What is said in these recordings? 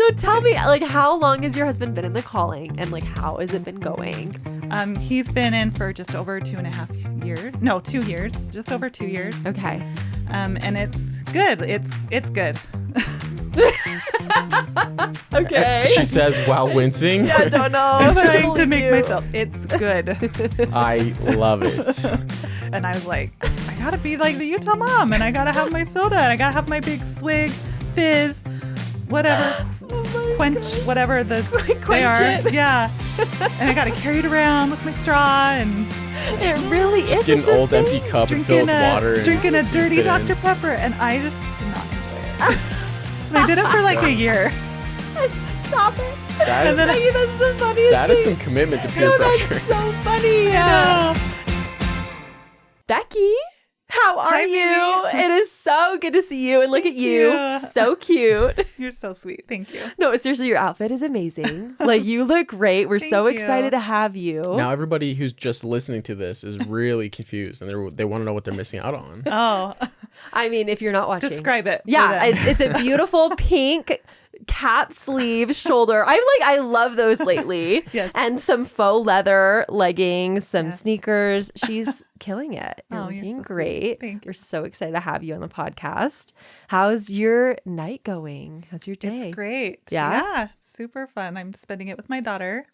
So tell me, like, how long has your husband been in the calling, and like, how has it been going? He's been in for just over 2.5 years. No, 2 years. Just over 2 years. Okay. And it's good. It's good. Okay. She says while wincing. Yeah, I don't know. I'm if I trying to believe make you. myself. It's good. I love it. And I was like, I gotta be like the Utah mom, and I gotta have my soda, and I gotta have my big swig, fizz, whatever, quench, whatever they are. it. Yeah. And I gotta carry it around with my straw, and It really is. Just get an It's a old empty thing. cup and fill it with water. And drinking a just dirty fit in. Dr. Pepper, and I just did not enjoy it. And I did it for like a year. Stop it. That is, Maggie, that's the funniest that is thing. some commitment to peer No, pressure. that's so funny. Becky, how are Hi, you? Mimi. It is so good to see you, and look at you. you. So cute. You're so sweet. Thank you. No, seriously, your outfit is amazing. Like, you look great. We're so Thank you. excited to have you. Now everybody who's just listening to this is really confused, and they want to know what they're missing out on. Oh, I mean, if you're not watching. describe it. for Yeah, them. it's a beautiful pink cap sleeve shoulder. I love those lately. Yes. And some faux leather leggings, some Yes. sneakers. She's killing it. You're Oh, you're looking so sweet. great. Thank you. We're so excited to have you on the podcast. How's your night going? How's your day? It's great. Yeah? Super fun. I'm spending it with my daughter.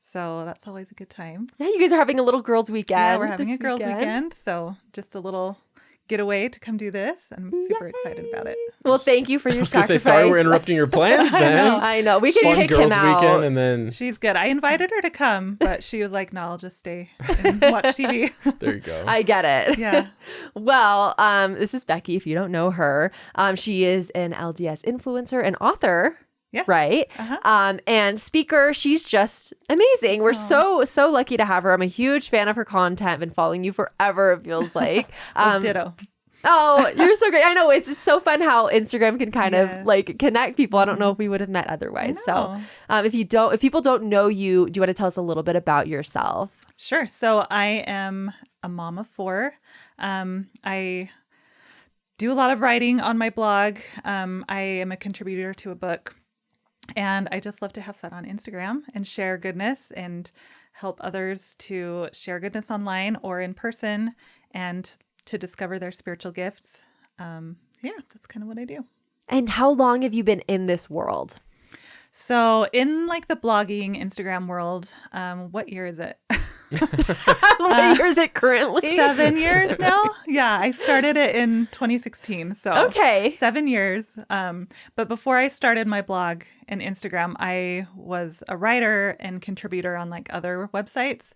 So that's always a good time. Yeah, you guys are having a little girls' weekend. Yeah, we're having this a girls' weekend. So just a little getaway to come do this. And I'm super excited about it. Well, thank you for I your was gonna sacrifice. say sorry we're interrupting your plans. Then I know. We can fun kick girls' him out. weekend, and then She's good. I invited her to come, but she was like, no, I'll just stay and watch TV. there you go. I get it. Yeah. Well, this is Becky. If you don't know her, she is an LDS influencer and author. Yes. Right. Uh-huh. And speaker. She's just amazing. We're so lucky to have her. I'm a huge fan of her content. Been following you forever, it feels like. Ditto. Oh, you're so great. I know it's so fun how Instagram can kind of Yes. like connect people. I don't know if we would have met otherwise. So know. if people don't know you, do you want to tell us a little bit about yourself? Sure. So I am a mom of 4. I do a lot of writing on my blog. I am a contributor to a book. And I just love to have fun on Instagram and share goodness and help others to share goodness online or in person and to discover their spiritual gifts. Yeah, that's kind of what I do. And how long have you been in this world? So in like the blogging Instagram world, what year is it? What year is it currently? 7 years now. Yeah, I started it in 2016. So Okay. 7 years. But before I started my blog and Instagram, I was a writer and contributor on like other websites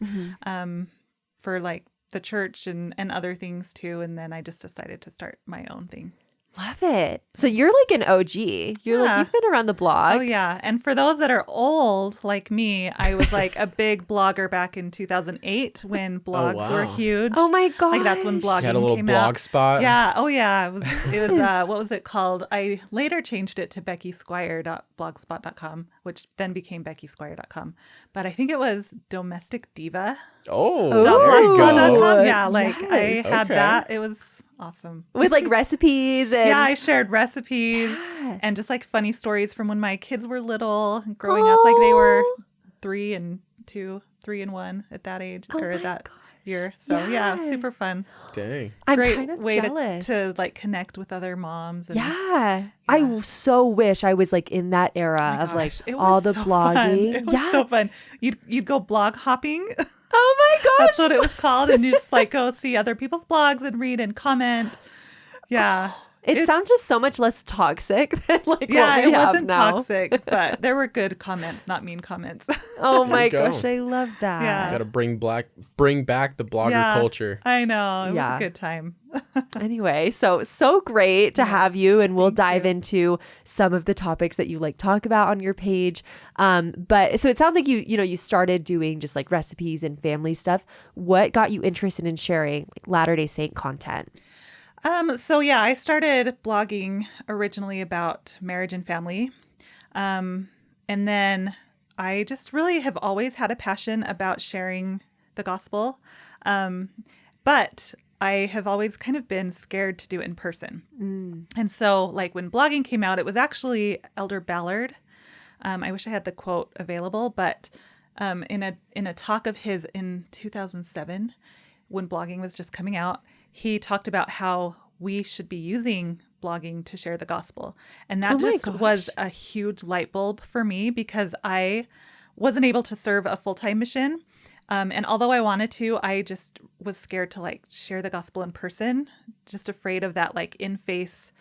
for like the church and other things too. And then I just decided to start my own thing. Love it. So you're like an OG. You're like, Yeah. you've been around the blog. Oh, yeah. And for those that are old like me, I was like a big blogger back in 2008 when blogs were wow. huge. Oh my God. Like that's when blogging You had a little came blog out. spot. Yeah. Oh, yeah. It was what was it called? I later changed it to beckysquire.blogspot.com, which then became beckysquire.com. But I think it was Domestic Diva. Oh, Oh. there you go. Blogspot.com. Yeah. Like I Yes. had Okay. that. It was awesome. With like recipes and Yeah, I shared recipes Yeah. and just like funny stories from when my kids were little, growing up. Like they were 3 and 2, 3 and 1 at that age or at that year. So yeah, Yeah. super fun. Dang. I'm Great kind of way jealous. to like connect with other moms. And, Yeah. I so wish I was like in that era Oh of my like gosh, it was all the so blogging. fun. It was Yeah. so fun. You'd go blog hopping. Oh my gosh. That's what it was called. And you just like go see other people's blogs and read and comment. Yeah. It sounds just so much less toxic than like Yeah, what it we have wasn't now. toxic, but there were good comments, not mean comments. Oh There my you go. gosh, I love that. Yeah. Got to bring back the blogger Yeah. culture. I know. It Yeah. was a good time. Anyway, so great to have you, and we'll thank dive you. into some of the topics that you like talk about on your page. But so it sounds like you started doing just like recipes and family stuff. What got you interested in sharing like Latter-day Saint content? So yeah, I started blogging originally about marriage and family. And then I just really have always had a passion about sharing the gospel. But I have always kind of been scared to do it in person. And so like when blogging came out, it was actually Elder Ballard I wish I had the quote available, but in a talk of his in 2007, when blogging was just coming out, he talked about how we should be using blogging to share the gospel. And that was a huge light bulb for me, because I wasn't able to serve a full-time mission. And although I wanted to, I just was scared to like share the gospel in person, just afraid of that like in-face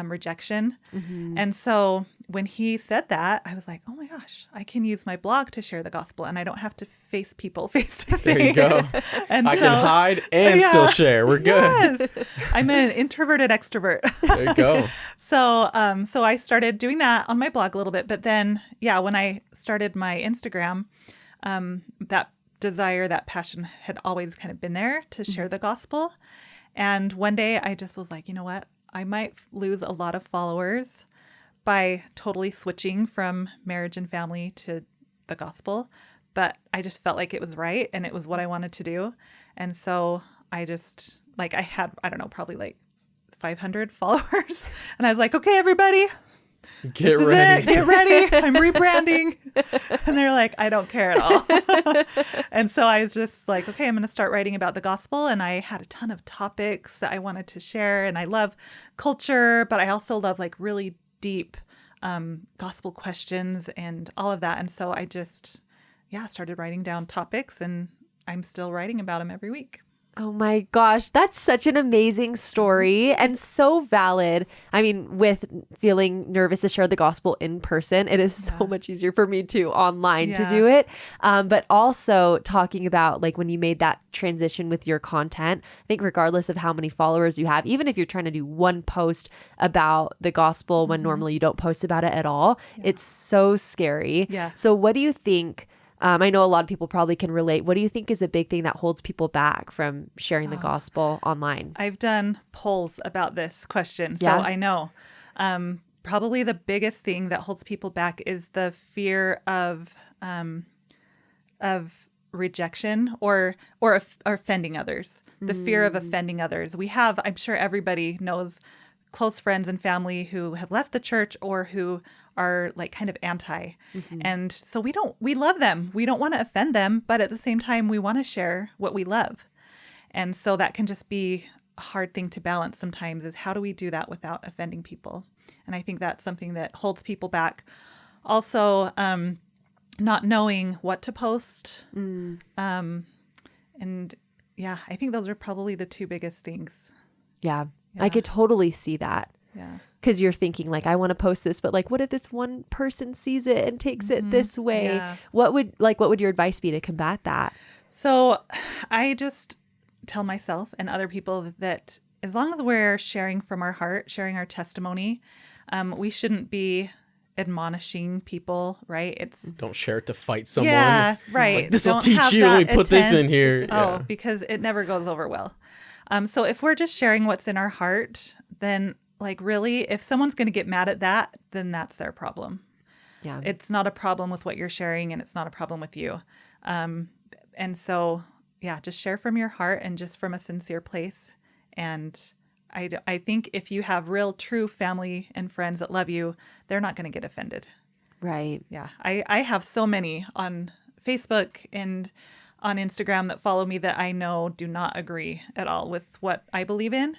rejection. And so when he said that, I was like, oh my gosh, I can use my blog to share the gospel, and I don't have to face people face to face. There you go. And I can hide and still share. We're good. Yes. I'm an introverted extrovert. There you go. So I started doing that on my blog a little bit, but then, when I started my Instagram, that desire, that passion had always kind of been there to share the gospel. And one day I just was like, you know what? I might lose a lot of followers by totally switching from marriage and family to the gospel. But I just felt like it was right, and it was what I wanted to do. And so I just, I had, I don't know, probably like 500 followers. And I was like, okay, everybody, Get ready. Get ready. I'm rebranding. And they're like, I don't care at all. And so I was just like, okay, I'm going to start writing about the gospel. And I had a ton of topics that I wanted to share. And I love culture, but I also love like really deep gospel questions and all of that. And so I just, started writing down topics, and I'm still writing about them every week. Oh my gosh, that's such an amazing story and so valid. I mean, with feeling nervous to share the gospel in person, it is so much easier for me too online to do it. But also talking about like when you made that transition with your content, I think regardless of how many followers you have, even if you're trying to do one post about the gospel when normally you don't post about it at all, it's so scary. Yeah. So what do you think? I know a lot of people probably can relate. What do you think is a big thing that holds people back from sharing the gospel online? I've done polls about this question, so Yeah. I know. Probably the biggest thing that holds people back is the fear of rejection or offending others. The fear of offending others. We have, I'm sure everybody knows, close friends and family who have left the church or who are like kind of anti. And so we love them. We don't want to offend them, but at the same time, we want to share what we love. And so that can just be a hard thing to balance sometimes, is how do we do that without offending people? And I think that's something that holds people back. Also, not knowing what to post. I think those are probably the two biggest things. Yeah. I could totally see that. Yeah. Because you're thinking like, I want to post this, but like, what if this one person sees it and takes it this way? Yeah. What would your advice be to combat that? So I just tell myself and other people that as long as we're sharing from our heart, sharing our testimony, we shouldn't be admonishing people, right? Don't share it to fight someone. Yeah, right. Like, this will Don't teach have you. Let me that put this in intent. here. Oh, Yeah. because it never goes over well. So if we're just sharing what's in our heart, then like really, if someone's going to get mad at that, then that's their problem. Yeah. It's not a problem with what you're sharing, and it's not a problem with you. And so, just share from your heart and just from a sincere place. And I think if you have real, true family and friends that love you, they're not going to get offended. Right. Yeah. I have so many on Facebook and on Instagram that follow me that I know do not agree at all with what I believe in.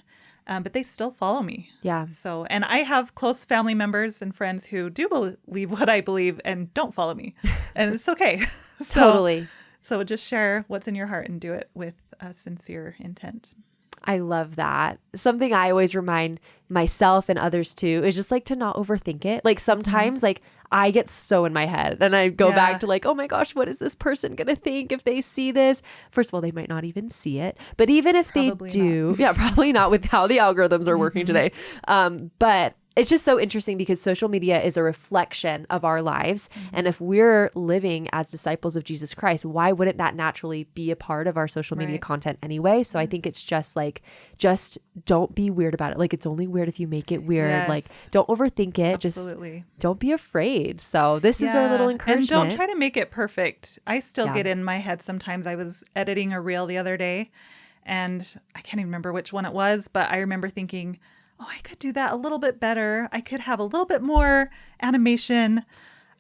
But they still follow me. Yeah. So, and I have close family members and friends who do believe what I believe and don't follow me. And it's okay. Totally. So just share what's in your heart and do it with a sincere intent. I love that. Something I always remind myself and others too is just like to not overthink it. Like sometimes like I get so in my head and I go back to like, oh my gosh, what is this person going to think if they see this? First of all, they might not even see it. But even if Probably they do, probably not with how the algorithms are working today. But it's just so interesting because social media is a reflection of our lives. And if we're living as disciples of Jesus Christ, why wouldn't that naturally be a part of our social media content anyway? So I think it's just like, just don't be weird about it. Like it's only weird if you make it weird. Yes. Like don't overthink it. Absolutely. Just don't be afraid. So this is our little encouragement. And don't try to make it perfect. I still get in my head sometimes. I was editing a reel the other day and I can't even remember which one it was, but I remember thinking, oh, I could do that a little bit better. I could have a little bit more animation.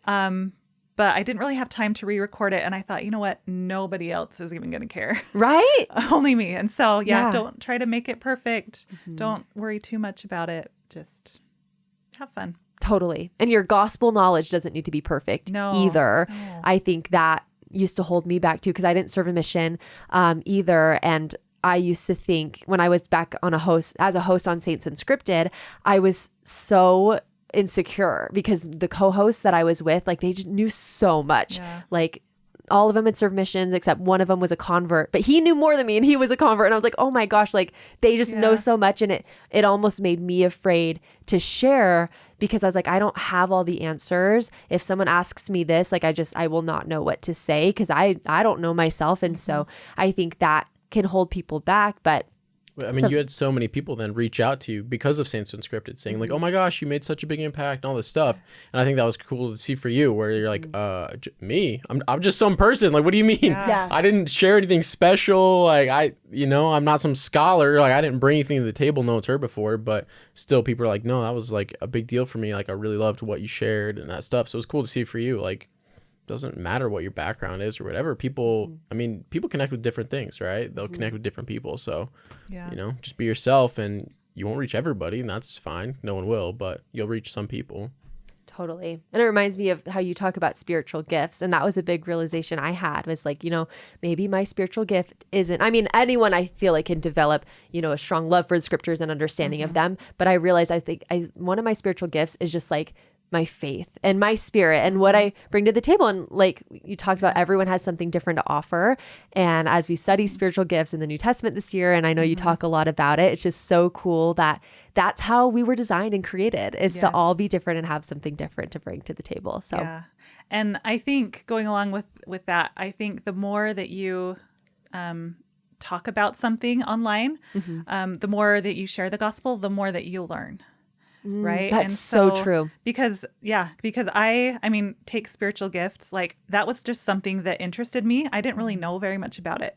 But I didn't really have time to re-record it. And I thought, you know what? Nobody else is even going to care. Right? Only me. And so, Yeah. don't try to make it perfect. Don't worry too much about it. Just have fun. Totally. And your gospel knowledge doesn't need to be perfect either. No. I think that used to hold me back too, because I didn't serve a mission either. And I used to think when I was back on as a host on Saints Unscripted, I was so insecure because the co-hosts that I was with, like, they just knew so much. Yeah. Like, all of them had served missions except one of them was a convert, but he knew more than me and he was a convert. And I was like, oh my gosh, like, they just know so much. And it almost made me afraid to share because I was like, I don't have all the answers. If someone asks me this, like, I will not know what to say because I don't know myself. And so I think that can hold people back. But I mean, you had so many people then reach out to you because of Saints Unscripted saying like, oh my gosh, you made such a big impact and all this stuff. And I think that was cool to see for you where you're like, me? I'm just some person. Like, what do you mean? Yeah. I didn't share anything special. Like I'm not some scholar. Like I didn't bring anything to the table no one's heard before, but still people are like, no, that was like a big deal for me. Like I really loved what you shared and that stuff. So it's cool to see for you. Like, doesn't matter what your background is or whatever. People connect with different things, right? They'll connect with different people. So, just be yourself and you won't reach everybody and that's fine. No one will, but you'll reach some people. Totally. And it reminds me of how you talk about spiritual gifts. And that was a big realization I had was like, maybe my spiritual gift isn't, anyone I feel like can develop, a strong love for the scriptures and understanding of them. But I realized one of my spiritual gifts is just like my faith and my spirit and what I bring to the table. And like you talked about, everyone has something different to offer. And as we study spiritual gifts in the New Testament this year, and I know you talk a lot about it, it's just so cool that that's how we were designed and created, is to all be different and have something different to bring to the table. So, and I think going along with that, I think the more that you talk about something online, the more that you share the gospel, the more that you learn. Right. That's and so true. Because I take spiritual gifts. Like that was just something that interested me. I didn't really know very much about it.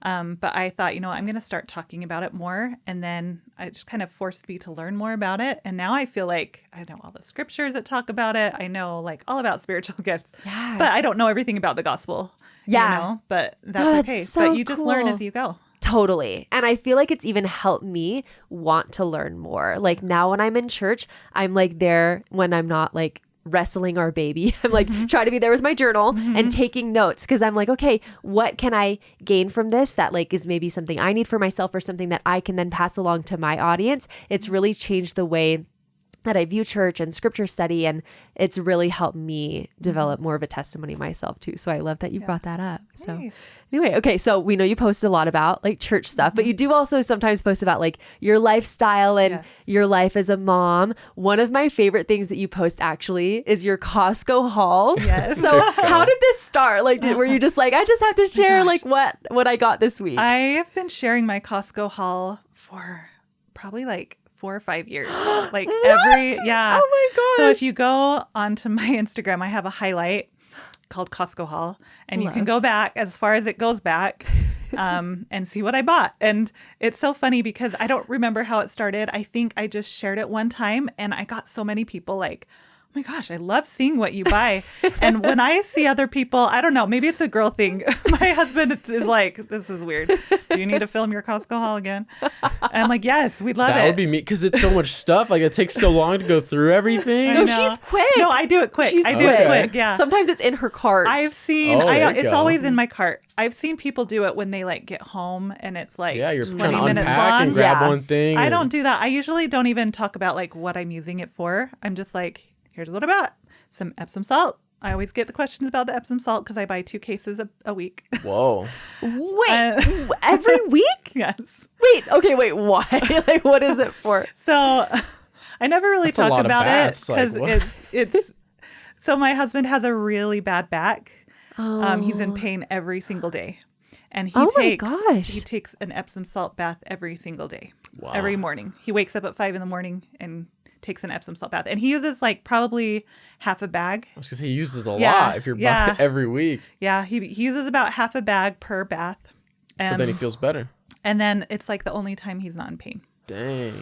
But I thought, I'm going to start talking about it more. And then it just kind of forced me to learn more about it. And now I feel like I know all the scriptures that talk about it. I know like all about spiritual gifts, but I don't know everything about the gospel. But that's okay. So but you just learn as you go. Totally. And I feel like it's even helped me want to learn more. Like now when I'm in church, I'm like there when I'm not like wrestling our baby. I'm like trying to be there with my journal and taking notes because I'm like, okay, what can I gain from this that like is maybe something I need for myself or something that I can then pass along to my audience. It's really changed the way that I view church and scripture study, and it's really helped me develop more of a testimony myself too. So I love that you brought that up. So anyway, okay, so we know you post a lot about like church stuff, but you do also sometimes post about like your lifestyle and your life as a mom. One of my favorite things that you post actually is your Costco haul. Yes. So how did this start? Like, were you just like, I just have to share like what I got this week? I have been sharing my Costco haul for probably like 4 or 5 years. Like every, Oh my gosh. So if you go onto my Instagram, I have a highlight called Costco haul, and you can go back as far as it goes back and see what I bought. And it's so funny because I don't remember how it started. I think I just shared it one time and I got so many people like, oh my gosh, I love seeing what you buy. And when I see other people, I don't know, maybe it's a girl thing. My husband is like, this is weird. Do you need to film your Costco haul again? And I'm like, yes, we'd love it. That would be me because it's so much stuff. Like it takes so long to go through everything. No, she's quick. No, I do it quick. She's I do it quick. Yeah. Sometimes it's in her cart. I've seen, there you it's go. always in my cart. I've seen people do it when they like get home and it's like Yeah, you're 20 trying to minutes unpack long. and grab Yeah. one thing. I and- don't do that. I usually don't even talk about like what I'm using it for. I'm just like, here's what I bought. Some Epsom salt. I always get the questions about the Epsom salt because I buy 2 cases a week. Whoa. Wait, every week? Yes. Wait, why? Like, what is it for? So I never really That's a talk lot of about it baths, like, because what? it's so my husband has a really bad back. Oh. He's in pain every single day. And Oh my gosh. he takes an Epsom salt bath every single day. Wow. Every morning. He wakes up at 5 a.m. and takes an Epsom salt bath. And he uses like probably half a bag. I was gonna say he uses a Yeah, lot if you're yeah. buying every week. Yeah, he uses about half a bag per bath. But then he feels better. And then it's like the only time he's not in pain. Dang.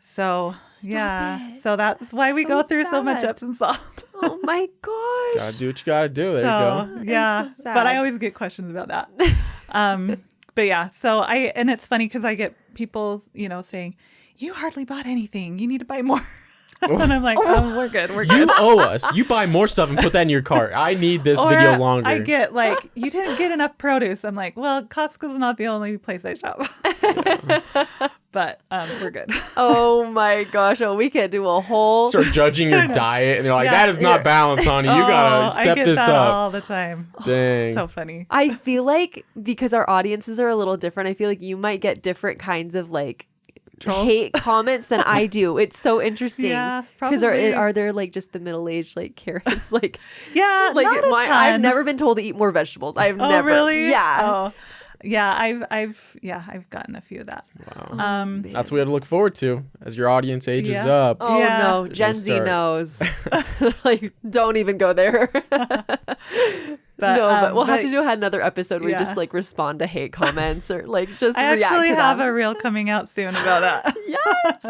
So yeah, so that's why we So go through so much sad. Epsom salt. Oh my gosh. Gotta do what you gotta do. There you go. Yeah, so but I sad. always get questions about that. But yeah, so and it's funny because I get people, saying, "You hardly bought anything. You need to buy more." And I'm like, "Oh, we're good. We're good." You owe us. You buy more stuff and put that in your cart. I need this video longer. I get like, "You didn't get enough produce." I'm like, "Well, Costco's not the only place I shop." But we're good. Oh my gosh. Oh, we could do a whole. Start judging your diet, and they're like, Yeah. "That is not balanced, honey. You gotta step I get this that up." all the time. Dang. So funny. I feel like because our audiences are a little different, I feel like you might get different kinds of like hate comments than I do. It's so interesting. Yeah, Because probably. are there like just the middle-aged like Karens like Yeah, like not a ton. I've never been told to eat more vegetables. I've Oh, never. really? Yeah. Oh, yeah. I've gotten a few of that. Wow. That's what we have to look forward to as your audience ages Yeah. up. Oh Yeah. no, They're Gen gonna Z start. knows. Like, don't even go there. But we'll have to do another episode where we just yeah. like respond to hate comments or like just I react actually to have them. a reel coming out soon about that. Yes.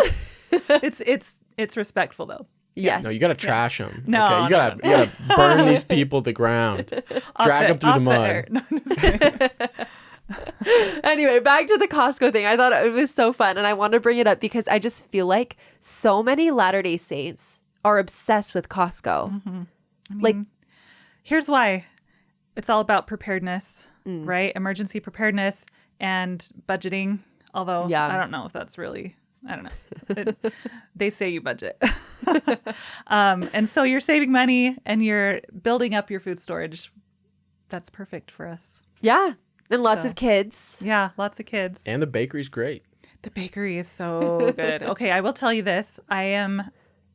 It's respectful though. Yes. No, you gotta trash them. No, okay? You gotta no. you gotta burn these people to the ground. Drag them through the mud. air. No, I'm just kidding. Anyway, back to the Costco thing. I thought it was so fun and I wanted to bring it up because I just feel like so many Latter-day Saints are obsessed with Costco. Like, Here's why. It's all about preparedness, right? Emergency preparedness and budgeting. Although Yeah. I don't know if that's really, I don't know. They say you budget. And so you're saving money and you're building up your food storage. That's perfect for us. yeah. And lots So. of kids. Yeah, lots of kids. And the bakery's great. The bakery is so good. Okay, I will tell you this. I am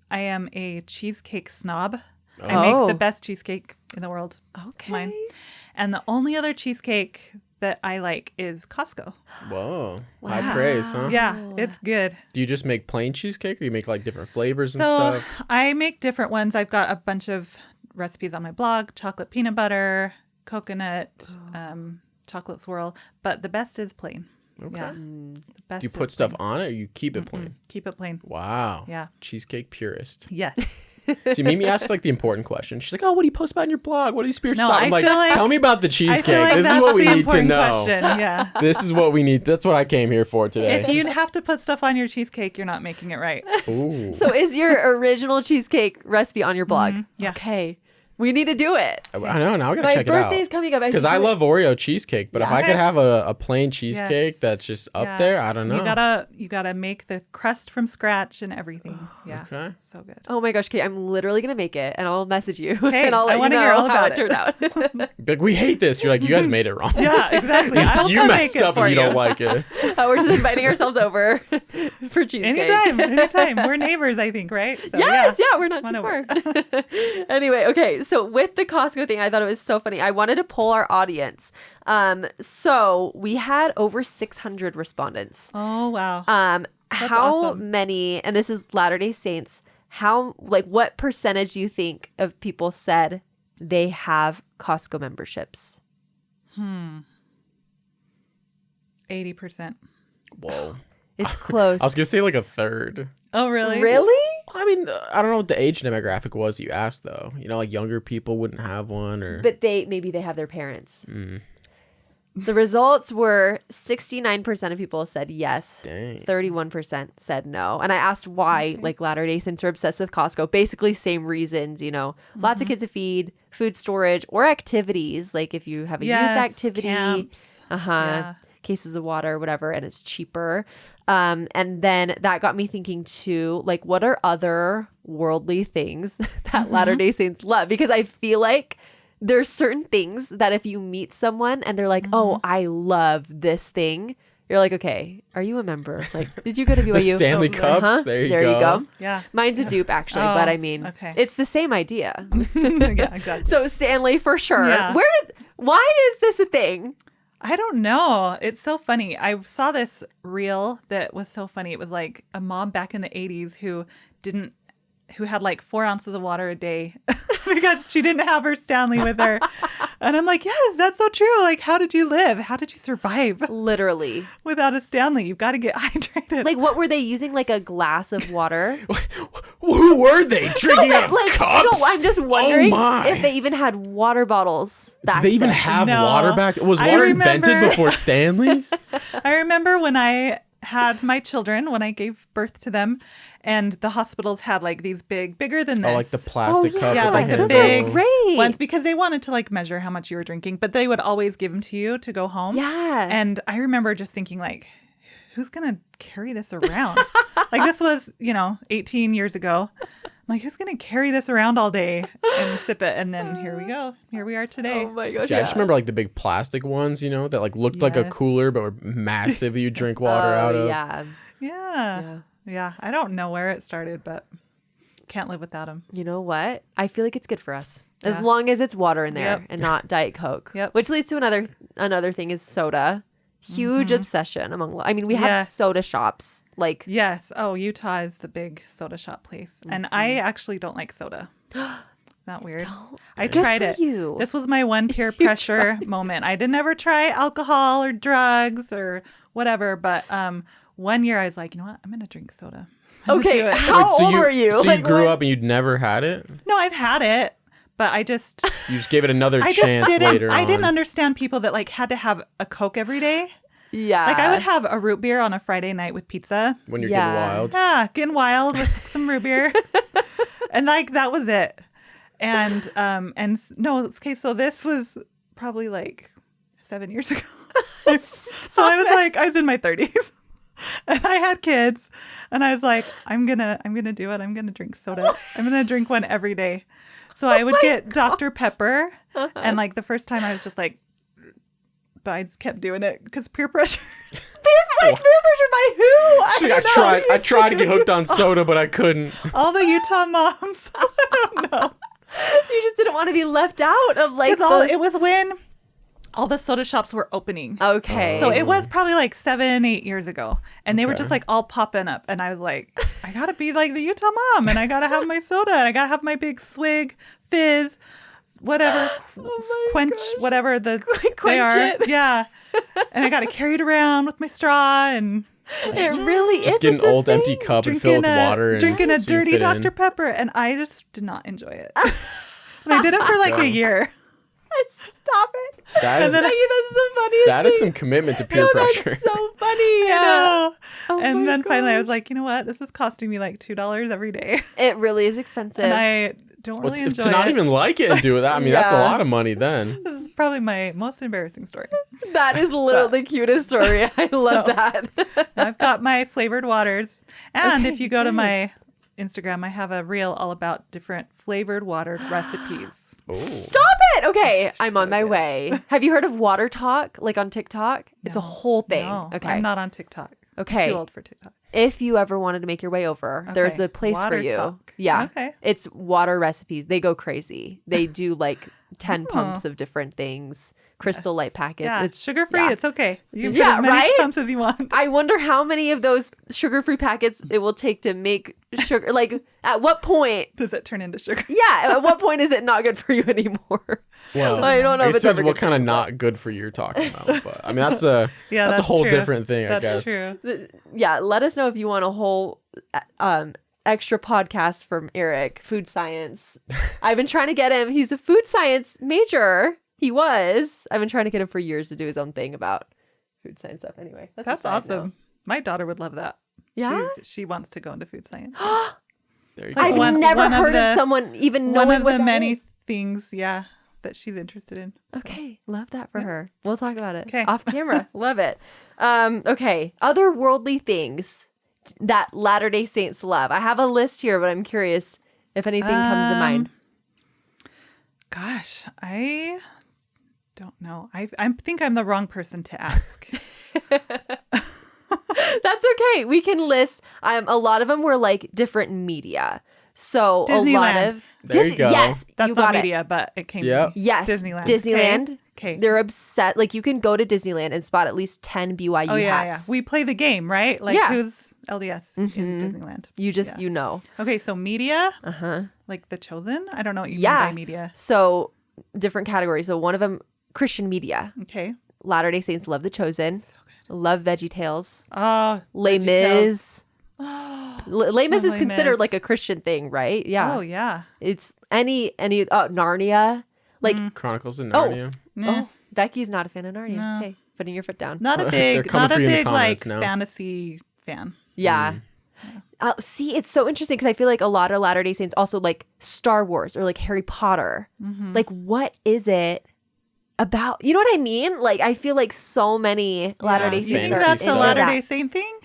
a cheesecake snob. I Oh. make the best cheesecake in the world. It's mine. Okay. And the only other cheesecake that I like is Costco. Whoa. High praise, huh? Yeah, it's good. Do you just make plain cheesecake or you make like different flavors and So stuff? I make different ones. I've got a bunch of recipes on my blog: chocolate peanut butter, coconut, chocolate swirl. But the best is plain. Okay. Yeah, the best. Do you put is stuff plain. on it or you keep it plain? Keep it plain. Wow. Yeah. Cheesecake purist. Yes. See, Mimi asks like the important question. She's like, "Oh, what do you post about in your blog? What are these spiritual No, stuff?" I'm I like, feel like- "Tell me about the I cheesecake. feel like This is that's what we the need to important know. question. Yeah. This is what we need. That's what I came here for today." If you have to put stuff on your cheesecake, you're not making it right. Ooh. So is your original cheesecake recipe on your blog? Yeah. Okay. We need to do it. I know. Now I gotta My check it out. birthday's coming up. Because I love Oreo cheesecake, but if Yeah. I could have a plain cheesecake Yes. that's just up Yeah. there, I don't know. You gotta make the crust from scratch and everything. Yeah. Okay. So good. Oh my gosh, Kate, I'm literally going to make it and I'll message you Okay, and I'll I let you wanna know hear all how about it turned out. Like, we hate this. You're like, you guys made it wrong. Yeah, exactly. I'll You come messed make it up for if you don't like it. We're just inviting ourselves over for cheesecake. Anytime. We're neighbors, I think, right? So, Yes, yeah, we're not Come too on far. Anyway, okay, so with the Costco thing, I thought it was so funny. I wanted to poll our audience. So we had over 600 respondents. Oh wow. How awesome. many, and this is Latter-day Saints, what percentage do you think of people said they have Costco memberships? 80%. Whoa. It's close. I was gonna say like a third. Oh really? Really? I mean, I don't know what the age demographic was you asked though. You know, like younger people wouldn't have one, or But maybe they have their parents. The results were 69% of people said yes. Dang. 31% said no. And I asked why, like Latter-day Saints are obsessed with Costco. Basically same reasons, lots of kids to feed, food storage, or activities. Like if you have a Yes, youth activity, camps. Yeah. cases of water, whatever, and it's cheaper. And then that got me thinking too, like what are other worldly things that Latter-day Saints love? Because I feel like there's certain things that if you meet someone and they're like, oh, I love this thing, you're like, okay, are you a member? Like, did you go to BYU? The Stanley Cups. There you go. Yeah. Mine's a dupe, actually, Oh, but I mean, okay. it's the same idea. Yeah, exactly. So Stanley for sure. Yeah. Why is this a thing? I don't know. It's so funny. I saw this reel that was so funny. It was like a mom back in the 80s who had like 4 ounces of water a day because she didn't have her Stanley with her. And I'm like, yes, that's so true. Like, how did you live? How did you survive Literally. without a Stanley? You've got to get hydrated. Like, what were they using? Like a glass of water? Who were they drinking out of Like, cups? no, I'm just wondering Oh my. if they even had water bottles back Did they even then. have No. water back? Was I water remember- invented before Stanley's? I remember when I had my children, when I gave birth to them, and the hospitals had like these bigger than this. Oh, like the plastic Oh, cup. yeah, with like the handle. big Great. ones, because they wanted to like measure how much you were drinking, but they would always give them to you to go home. Yeah. And I remember just thinking like, who's going to carry this around? Like this was, 18 years ago. I'm like, who's going to carry this around all day and sip it? And then here we go. Here we are today. Oh my gosh. See, I just remember like the big plastic ones, that like looked like a Yes. cooler, but were massive. You drink water out of. Yeah. Yeah. I don't know where it started, but can't live without them. You know what? I feel like it's good for us. As Yeah. long as it's water in there Yep. and not Diet Coke. Yep. Which leads to another thing is soda. Huge obsession among, I mean, we have Yes. soda shops. Like, Yes. Oh, Utah is the big soda shop place. And I actually don't like soda. Not weird. I Good tried for it. you. This was my one peer pressure moment. I didn't ever try alcohol or drugs or whatever. But one year I was like, you know what? I'm going to drink soda. I'm gonna okay, do it. how so old were you? So Like, you grew when- up and you'd never had it? No, I've had it. But I just You just gave it another I chance just later on. I didn't understand people that like had to have a Coke every day. Yeah. Like I would have a root beer on a Friday night with pizza. When you're Yeah. getting wild. Yeah, getting wild with some root beer. And like that was it. And no, okay, so this was probably like 7 years ago. So I was in my 30s. And I had kids and I was like, I'm gonna do it. I'm gonna drink soda. I'm gonna drink one every day. So I would get Dr. Pepper. And like the first time I was just like, but I just kept doing it because peer pressure. peer pressure by who? I tried to get hooked on soda, but I couldn't. All the Utah moms. I don't know. You just didn't want to be left out of like It was when all the soda shops were opening. Okay. So it was probably like 7-8 years ago. And they were Okay. just like all popping up. And I was like, I got to be like the Utah mom. And I got to have my soda. And I got to have my big swig, fizz, whatever, quench, gosh. whatever they Quench are. it. Yeah. And I got to carry it around with my straw and it really is. Just get an it's a old empty thing. cup and fill it with water. And drinking a so you dirty fit Dr. in. Pepper. And I just did not enjoy it. And I did it for like a year. Stop it. That is, That's the funniest that is thing. some commitment to peer No, pressure. That's so funny. Yeah. Oh And my then finally I gosh. was like, you know what? This is costing me like $2 every day. It really is expensive. And I don't Well, really enjoy to not it. even like it and do that, I mean, that's a Yeah. lot of money then. This is probably my most embarrassing story. That is literally the cutest story. I love So- that. I've got my flavored waters. And Okay, if you go to good. my Instagram, I have a reel all about different flavored water recipes. Oh. Stop it. Okay, I'm on my way. Have you heard of Water Talk, like on TikTok? It's a No. whole thing. No, Okay. I'm not on TikTok. Okay. Too old for TikTok. If you ever wanted to make your way over, there's Okay. a place Water for you. Talk. Yeah. Okay. It's water recipes. They go crazy. They do like 10 Oh. pumps of different things, crystal light packets. Yeah, It's sugar free. yeah. It's okay. You can Yeah, put as many right? pumps as you want. I wonder how many of those sugar-free packets it will take to make sugar. Like, at what point? Does it turn into sugar? Yeah, at what point is it not good for you anymore? Well, I don't know I if guess it's depends ever what good kind for of you, not good for you're talking about. But I mean, that's a Yeah, that's a that's whole true. different thing, I That's guess. true. Yeah, let us know if you want a whole extra podcast from Eric, food science. I've been trying to get him. He's a food science major. He was. I've been trying to get him for years to do his own thing about food science stuff. Anyway, that's a That's side awesome. note. My daughter would love that. Yeah? She wants to go into food science. There you Like I've go. never one of heard of the- someone even One knowing of what the that many is. things, yeah, that she's interested in. Okay, love that for her. We'll talk about it 'Kay. off camera. Love it. Okay, other worldly things that Latter-day Saints love. I have a list here, but I'm curious if anything comes to mind. Gosh, I don't know. I think I'm the wrong person to ask. That's okay. We can list. A lot of them were like different media. So a lot Disneyland. of There you go. Yes, That's you not got it. media, but it came. Yep. from Yes, Disneyland. Disneyland. Okay. They're obsessed. Like you can go to Disneyland and spot at least 10 BYU Oh yeah, yeah. hats. We play the game, right? Like Yeah. who's LDS in Disneyland? You just Yeah. you know. Okay, so media, Uh huh. like The Chosen. I don't know what you mean Yeah. by media. So different categories. So one of them, Christian media. Okay. Latter-day Saints love The Chosen. Love Veggie Tales. Oh, Les Mis. Les Mis is Les considered Mis. like a Christian thing, right? Yeah. Oh, yeah. It's any Narnia. Like, Chronicles of Narnia. oh, Becky's not a fan of Narnia. No. Hey, putting your foot down. Not a They're big, coming not a for you in the big like comments now. fantasy fan. Yeah. See, it's so interesting because I feel like a lot of Latter-day Saints also like Star Wars or like Harry Potter. Like, what is it about? You know what I mean? Like, I feel like so many Latter-day You Saints think are Fantasy that's a into stuff. Latter-day that. Saint thing?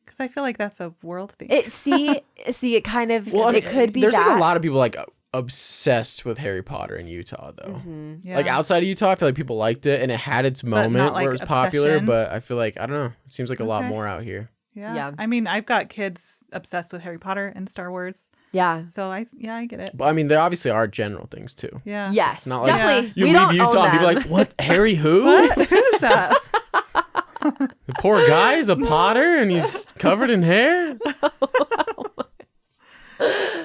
Because I feel like that's a world thing. It kind of, Well, it could be there's that. like a lot of people like obsessed with Harry Potter in Utah though. Yeah. Like outside of Utah, I feel like people liked it and it had its moment not, like, where it was popular. obsession. But I feel like I don't know. It seems like a lot Okay. more out here. Yeah. I mean, I've got kids obsessed with Harry Potter and Star Wars. Yeah. So I get it. But I mean, there obviously are general things too. Yeah. Yes, not like- definitely. You we leave don't Utah own and people are them. like, what? Harry who? What? Who's that? The poor guy is a Potter and he's covered in hair.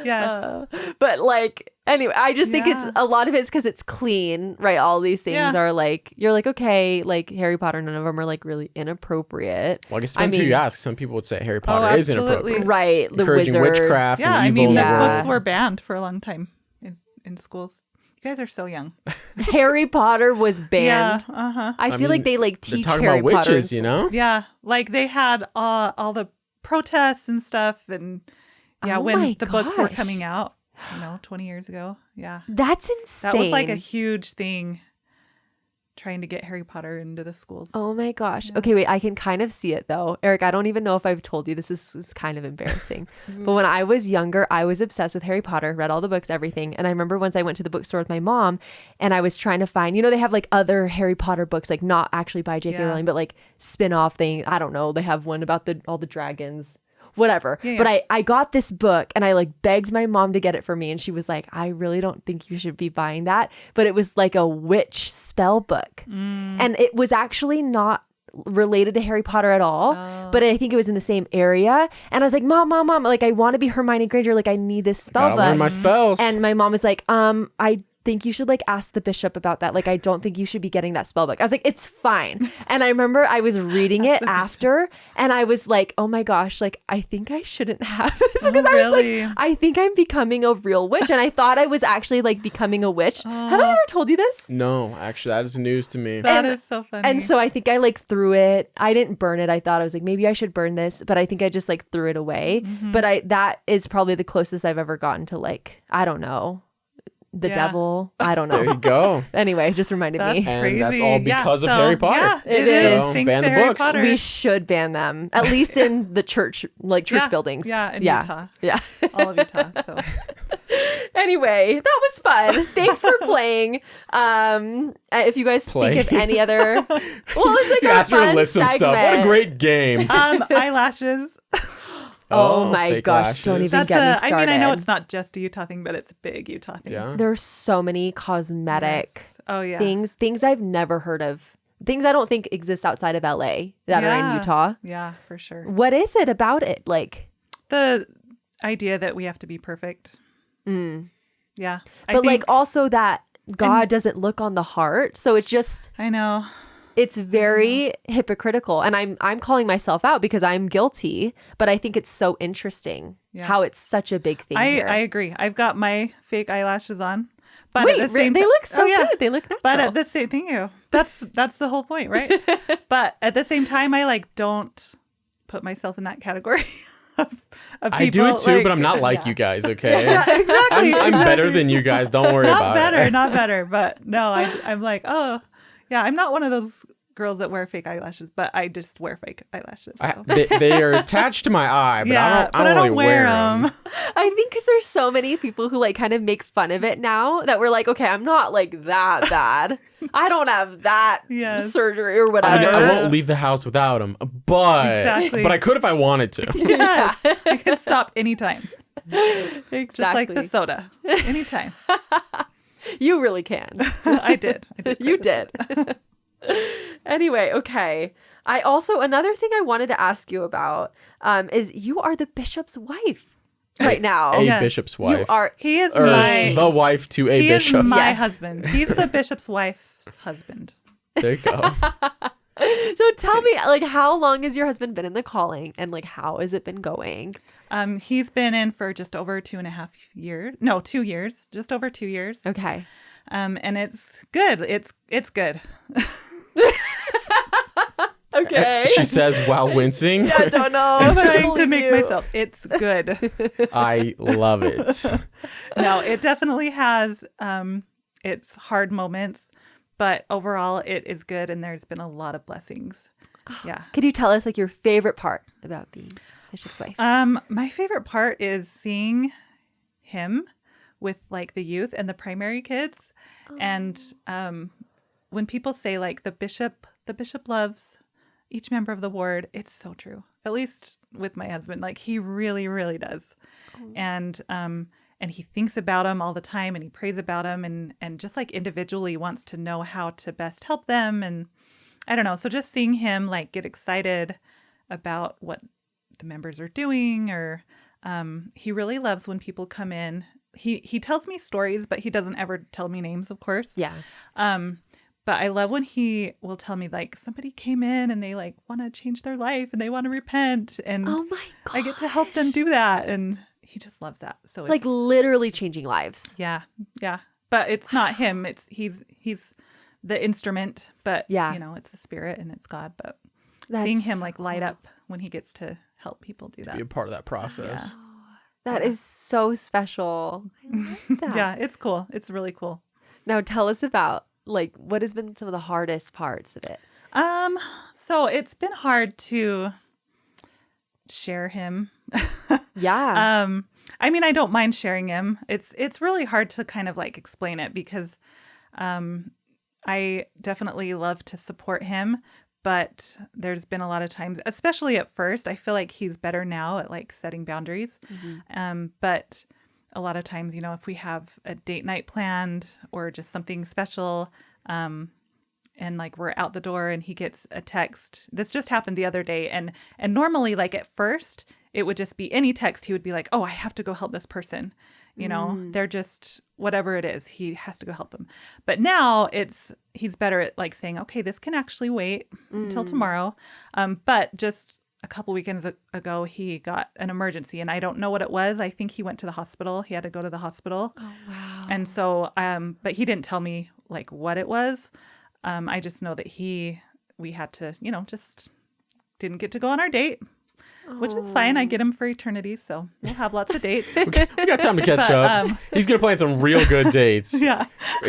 Yes. But like, anyway, I just think it's Yeah. a lot of it's because it's clean, right? All these things Yeah. are like, you're like, okay, like Harry Potter, none of them are like really inappropriate. Well, I guess it depends who mean- you ask. Some people would say Harry Potter is absolutely. inappropriate. Right. The Encouraging wizards. witchcraft. Yeah. and I evil mean, in the the Yeah. books world. were banned for a long time in schools. You guys are so young. Harry Potter was banned. Yeah. Uh-huh. I feel like they like They're teach talking Harry about Potter. in witches, you know? Yeah. Like they had all the protests and stuff. And yeah, Oh when my the books were gosh. coming out, 20 years ago. Yeah. That's insane. That was like a huge thing trying to get Harry Potter into the schools. Oh my gosh. Okay, wait. I can kind of see it though. Eric, I don't even know if I've told you this is kind of embarrassing. But when I was younger, I was obsessed with Harry Potter, read all the books, everything. And I remember once I went to the bookstore with my mom and I was trying to find, they have like other Harry Potter books, like not actually by J.K. Yeah. Rowling, but like spin-off thing. I don't know. They have one about all the dragons. Whatever. Yeah. But I got this book and I like begged my mom to get it for me. And she was like, I really don't think you should be buying that. But it was like a witch spell book. And it was actually not related to Harry Potter at all. But I think it was in the same area. And I was like, Mom, like I want to be Hermione Granger. Like I need this spell Gotta book. learn my spells. And my mom was like, I think you should like ask the bishop about that. Like, I don't think you should be getting that spell book. I was like, it's fine. And I remember I was reading it after and I was like, oh my gosh, like, I think I shouldn't have this. Because I was really? like, I think I'm becoming a real witch. And I thought I was actually like becoming a witch. Have I ever told you this? No, actually, that is news to me. That is so funny. And so I think I like threw it. I didn't burn it. I thought I was like, maybe I should burn this, but I think I just like threw it away. But that is probably the closest I've ever gotten to like, I don't know, the Yeah. devil. I don't There you know. go. Anyway, just reminded That's me. And crazy. that's all because of Harry Potter. Yeah, It it is. is. So, Thanks ban to the Harry books. Potter. We should ban them, at least in the church, like church Yeah. buildings. Yeah, in Utah. Yeah. All of Utah. So Anyway, that was fun. Thanks for playing. If you guys Play. think of any other, well, it's like You a asked her to fun list some stuff. What a segment. great game. eyelashes. Oh my fake gosh, lashes. don't even That's get me I started. mean, I know it's not just a Utah thing, but it's a big Utah thing. Yeah. There's so many cosmetic Oh yeah. things I've never heard of. Things I don't think exist outside of LA that are in Yeah. Utah. Yeah, for sure. What is it about it? Like, The idea that we have to be perfect. Yeah. but like also that God doesn't look on the heart. So it's just, I know. it's very hypocritical. And I'm calling myself out because I'm guilty, but I think it's so interesting how it's such a big thing here. I agree. I've got my fake eyelashes on. But Wait, at the same they look so good. They look natural. But at the same thing, that's the whole point, right? But at the same time, I like don't put myself in that category of people. I do it too, like- but I'm not like you guys, okay? Yeah, exactly. I'm better than you guys. Don't worry about it. Not better. But no, I'm like, oh, yeah, I'm not one of those girls that wear fake eyelashes, but I just wear fake eyelashes. So. They are attached to my eye, but I don't really wear them. I think because there's so many people who like kind of make fun of it now that we're like, okay, I'm not like that bad. I don't have that Yes. surgery or I whatever. mean, I won't leave the house without them, but Exactly. but I could if I wanted to. Yes, I can stop anytime. Exactly. Just like the soda. Anytime. You really can. I did. You did. Anyway, okay. Another thing I wanted to ask you about is you are the bishop's wife. right now. A Yes. bishop's wife. You are. He is or my the wife to a he bishop. is my Yes. husband. He's the bishop's wife's husband. There you go. So tell me, like, how long has your husband been in the calling, and like, how has it been going? He's been in for just over 2.5 years. No, 2 years. Just over 2 years. Okay. And it's good. It's good. Okay. She says while wincing. I don't know. I'm if I trying to believe make you. myself. It's good. I love it. No, it definitely has its hard moments, but overall it is good, and there's been a lot of blessings. Yeah. Could you tell us like your favorite part about being bishop's wife? My favorite part is seeing him with like the youth and the primary kids. And when people say like the bishop loves each member of the ward, it's so true. At least with my husband, like he really, really does. And he thinks about them all the time, and he prays about them, and just like individually wants to know how to best help them. And I don't know. So just seeing him like get excited about what the members are doing, or he really loves when people come in. He tells me stories, but he doesn't ever tell me names, of course. Yeah. But I love when he will tell me like somebody came in and they like want to change their life and they want to repent, and Oh my god. I get to help them do that, and he just loves that. So it's, Like literally changing lives. yeah. But it's not him. It's he's the instrument, but Yeah. you know, it's the Spirit and it's God. But That's seeing him like so light cool. up when he gets to help people do that. Be a part of that process. That is so special. I love that. Yeah, it's cool. It's really cool. Now tell us about like what has been some of the hardest parts of it. So it's been hard to share him. Yeah. I mean, I don't mind sharing him. It's really hard to kind of like explain it, because I definitely love to support him, but there's been a lot of times, especially at first, I feel like he's better now at like setting boundaries. But a lot of times, you know, if we have a date night planned or just something special, and like we're out the door and he gets a text. This just happened the other day, and normally like at first it would just be any text. He would be like, "Oh, I have to go help this person." You know, they're just whatever it is, he has to go help them. But now he's better at like saying, "Okay, this can actually wait until tomorrow." But just a couple weekends ago, he got an emergency, and I don't know what it was. I think he went to the hospital. He had to go to the hospital. Oh wow. And so, but he didn't tell me like what it was. I just know that we had to, you know, just didn't get to go on our date, which is fine. I get him for eternity, so we'll have lots of dates. We got time to catch But, up. He's gonna plan some real good dates Yeah.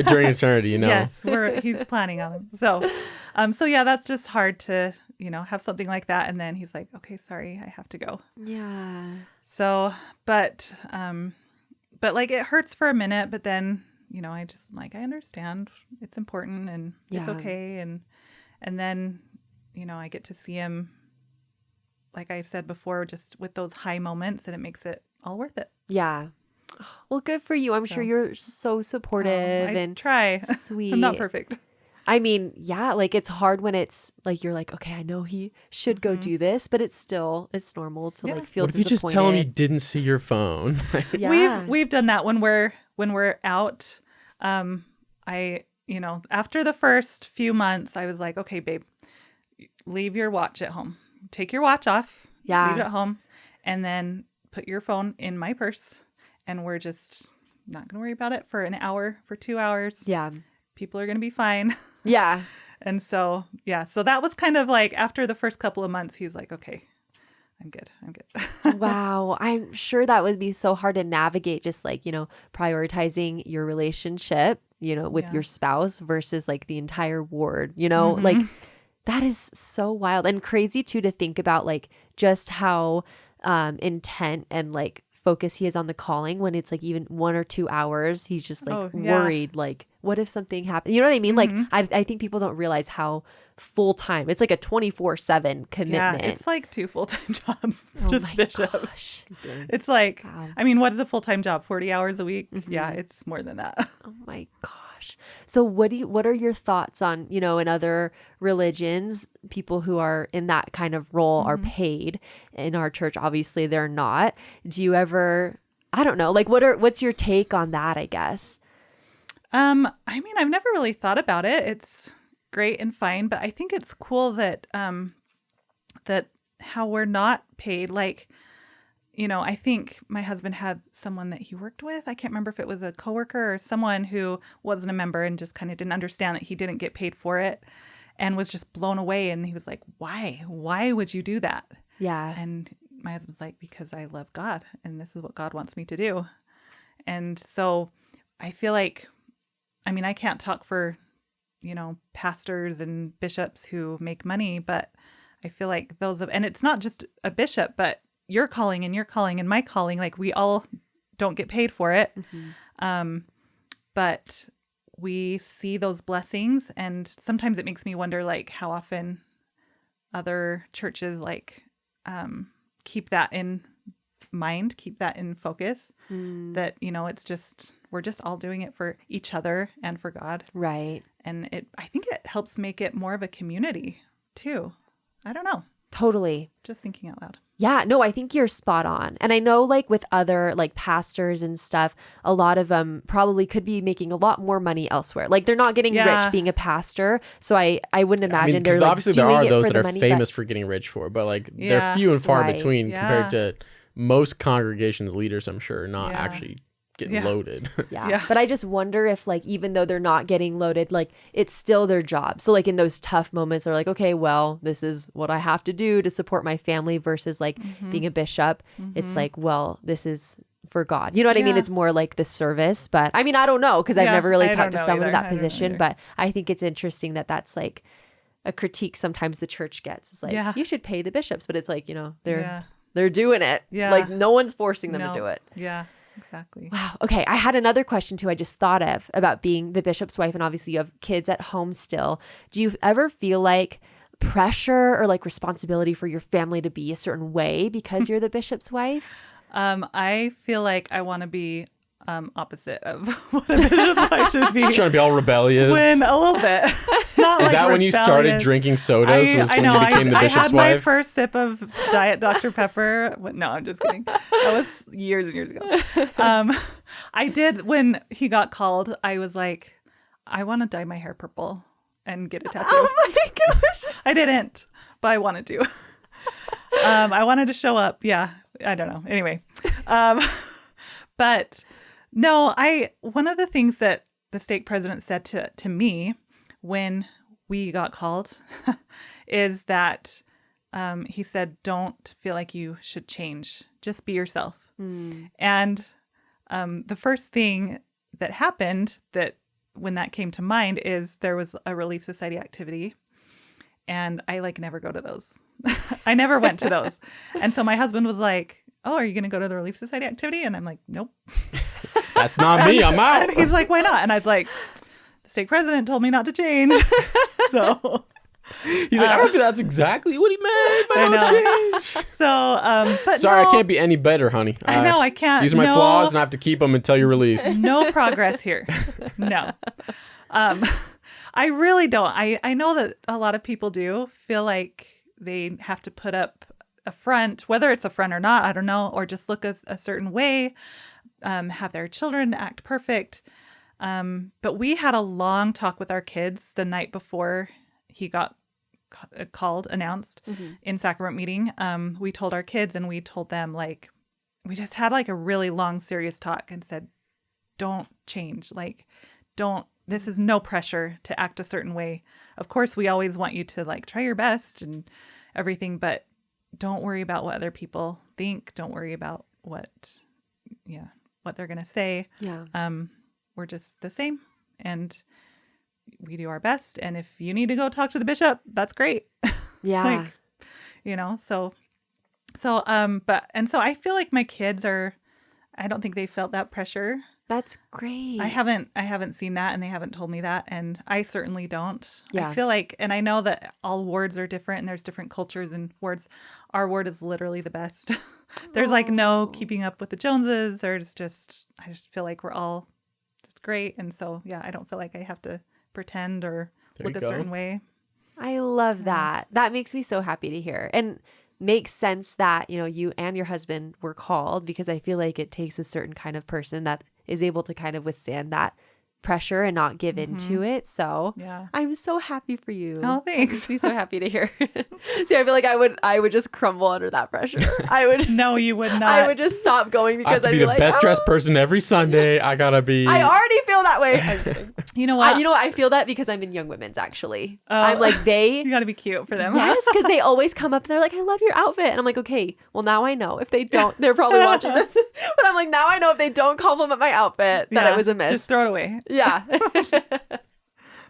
during eternity, you know. Yes, he's planning on them. So yeah, that's just hard to, you know, have something like that, and then he's like, "Okay, sorry, I have to go." Yeah. So, but like it hurts for a minute, but then, you know, I just like, I understand it's important, and it's Yeah. okay. And then, you know, I get to see him, like I said before, just with those high moments, and it makes it all worth it. Yeah. Well, good for you. I'm sure you're so supportive I and try. sweet. I'm not perfect. I mean, yeah, like it's hard when it's like you're like, okay, I know he should go do this, but it's normal to like feel What if you disappointed. just tell him you didn't see your phone? Yeah. We've done that when we're out. You know, after the first few months, I was like, "Okay, babe, leave your watch at home. Take your watch off. Yeah. Leave it at home, and then put your phone in my purse, and we're just not going to worry about it for an hour, for 2 hours. Yeah. People are going to be fine." Yeah. And so, yeah, so that was kind of like after the first couple of months, he's like, "Okay, I'm good. I'm good." Wow. I'm sure that would be so hard to navigate, just like, you know, prioritizing your relationship, you know, with Yeah. your spouse versus like the entire ward, you know, like that is so wild and crazy too, to think about like just how intent and like focus he is on the calling when it's like even 1 or 2 hours. He's just like worried, like, what if something happened? You know what I mean? Like, I think people don't realize how full time it's like a 24/7 commitment. Yeah, it's like 2 full-time jobs, Oh just my bishop. gosh. It's like, Wow. I mean, what is a full-time job? 40 hours a week? Yeah, it's more than that. Oh my gosh. gosh. So what are your thoughts on, in other religions, people who are in that kind of role are paid? In our church, obviously they're not. Do you ever, I don't know, like what's your take on that, I guess? I mean, I've never really thought about it. It's great and fine, but I think it's cool that that how we're not paid. Like, I think my husband had someone that he worked with. I can't remember if it was a coworker or someone who wasn't a member and just kind of didn't understand that he didn't get paid for it and was just blown away. And he was like, why? Why would you do that? Yeah. And my husband's like, because I love God and this is what God wants me to do. And so I feel like, I mean, I can't talk for, pastors and bishops who make money, but I feel like and it's not just a bishop, but your calling and my calling, like we all don't get paid for it. But we see those blessings, and sometimes it makes me wonder, like, how often other churches keep that in mind, keep that in focus, that, we're just all doing it for each other and for God. Right. And I think it helps make it more of a community too. I don't know. Totally. Just thinking out loud. Yeah, no, I think you're spot on. And I know like with other like pastors and stuff, a lot of them probably could be making a lot more money elsewhere. Like they're not getting rich being a pastor. So I wouldn't imagine they're like obviously doing there are it those for that the are money, famous for getting rich for, but like they're few and far between compared to most congregations leaders, I'm sure, not actually getting loaded. Yeah. But I just wonder if like, even though they're not getting loaded, like it's still their job. So like in those tough moments, they're like, okay, well, this is what I have to do to support my family versus like being a bishop. It's like, well, this is for God. You know what I mean? It's more like the service, but I mean, I don't know, because I've never really talked to someone in that position, but I think it's interesting that that's like a critique sometimes the church gets. It's like, you should pay the bishops, but it's like, they're doing it. Yeah. Like no one's forcing them to do it. Yeah. Exactly. Wow. Okay. I had another question too. I just thought of about being the bishop's wife, and obviously you have kids at home still. Do you ever feel like pressure or like responsibility for your family to be a certain way because you're the bishop's wife? I feel like I want to be opposite of what a bishop's wife should be. Trying to be all rebellious. A little bit. Not Is that when you started drinking sodas? Was when you became the bishop's wife? I had my first sip of Diet Dr. Pepper. No, I'm just kidding. That was years and years ago. I did, when he got called, I was like, I want to dye my hair purple and get a tattoo. Oh my gosh. I didn't, but I wanted to. I wanted to show up. Yeah. I don't know. Anyway. But no, one of the things that the stake president said to me when we got called is that he said, don't feel like you should change. Just be yourself. And the first thing that happened that when that came to mind is there was a Relief Society activity, and I like never go to those. I never went to those. And so my husband was like, oh, are you going to go to the Relief Society activity? And I'm like, nope. That's not me. I'm out. And he's like, why not? And I was like, the stake president told me not to change. So he's like, I don't think that's exactly what he meant, but I don't change. So, but sorry, no, I can't be any better, honey. I know I can't. These are my flaws, and I have to keep them until you're released. No progress here. No. I really don't. I know that a lot of people do feel like they have to put up a front, whether it's a front or not, I don't know, or just look a certain way, have their children act perfect. But we had a long talk with our kids the night before he got announced in sacrament meeting. We told our kids, and we told them, like, we just had like a really long, serious talk and said, don't change. Like, this is no pressure to act a certain way. Of course, we always want you to like try your best and everything, but don't worry about what other people think. Don't worry about what they're going to say. Yeah. We're just the same, and we do our best. And if you need to go talk to the bishop, that's great. Yeah. So I feel like my kids I don't think they felt that pressure. That's great. I haven't seen that, and they haven't told me that, and I certainly don't. Yeah. I feel like, and I know that all wards are different and there's different cultures and wards. Our ward is literally the best. There's like no keeping up with the Joneses. I just feel like we're all just great. And so, yeah, I don't feel like I have to pretend or There look you a go. certain way. I love that. That makes me so happy to hear. And makes sense that, you and your husband were called, because I feel like it takes a certain kind of person that is able to kind of withstand that pressure and not give into it. So Yeah. I'm so happy for you. Oh, That thanks. makes me so happy to hear. See, I feel like I would just crumble under that pressure. I would No, you would not. I would just stop going I have because to I'd be be the like, best "Oh." dressed person every Sunday. I gotta be. I already feel that way. I'm kidding. You know what? I feel that because I'm in Young Women's, actually. Oh. I'm like, You got to be cute for them. yes, because they always come up and they're like, I love your outfit. And I'm like, okay, well, now I know. If they don't, they're probably watching this. But I'm like, now I know if they don't compliment my outfit, that it was a miss. Just throw it away. Yeah.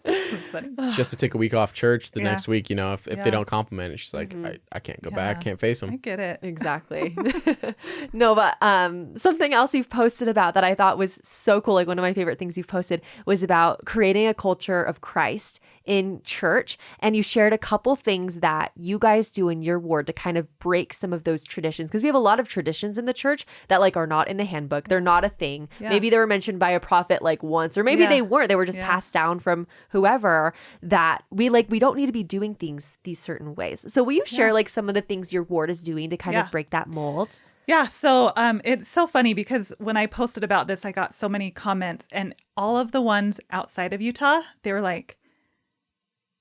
That's funny. just to take a week off church the Yeah. next week, if Yeah. they don't compliment, it's just like, I can't go back, can't face I them. get it. Exactly. No, but something else you've posted about that I thought was so cool, like one of my favorite things you've posted was about creating a culture of Christ in church. And you shared a couple things that you guys do in your ward to kind of break some of those traditions. Because we have a lot of traditions in the church that like are not in the handbook. They're not a thing. Yeah. Maybe they were mentioned by a prophet like once, or maybe Yeah. they weren't. They were just Yeah. passed down from whoever, that we don't need to be doing things these certain ways. So will you share like some of the things your ward is doing to kind Yeah. of break that mold? Yeah, so it's so funny because when I posted about this, I got so many comments, and all of the ones outside of Utah, they were like,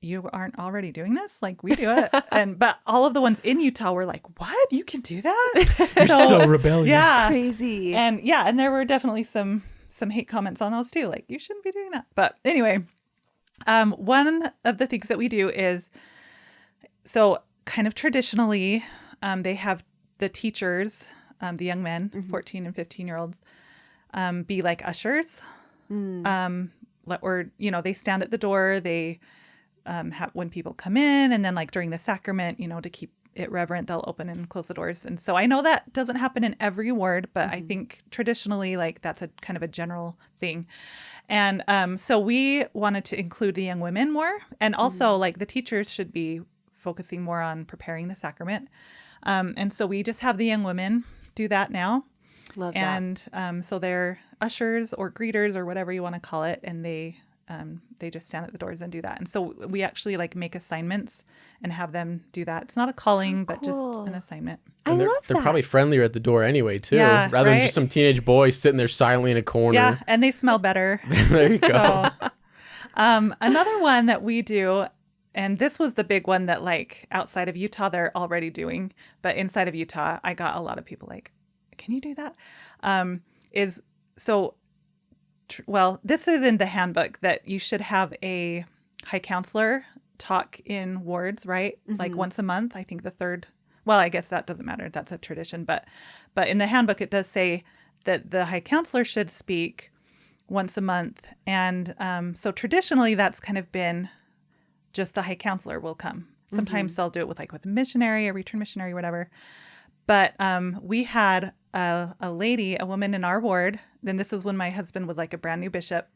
"You aren't already doing this? Like we do it." But all of the ones in Utah were like, "What? You can do that?" You're so rebellious. Yeah, Crazy. and there were definitely some hate comments on those too, like you shouldn't be doing that. But anyway, one of the things that we do is, so kind of traditionally, they have the teachers, the young men, 14 and 15-year-olds, be like ushers. Or, they stand at the door. They have, when people come in, and then like during the sacrament, to keep it reverent, they'll open and close the doors. And so I know that doesn't happen in every ward, but I think traditionally, like that's a kind of a general thing. And so we wanted to include the young women more, and also like the teachers should be focusing more on preparing the sacrament. And so we just have the young women do that now. Love that. And so they're ushers or greeters or whatever you want to call it, and they just stand at the doors and do that. And so we actually like make assignments and have them do that. It's not a calling, but just cool. an assignment. I And love they're that. probably friendlier at the door anyway, too. Yeah, rather than right? just some teenage boy sitting there silently in a corner. Yeah, and they smell better. There you go. So, another one that we do, and this was the big one that like outside of Utah they're already doing, but inside of Utah I got a lot of people like, can you do that? This is in the handbook that you should have a high counselor talk in wards, right? Like once a month. I think the third. Well, I guess that doesn't matter. That's a tradition, but in the handbook it does say that the high counselor should speak once a month, and so traditionally that's kind of been just the high counselor will come. Sometimes they'll do it with a missionary, a return missionary, whatever. But we had a woman in our ward. Then this is when my husband was like a brand new bishop,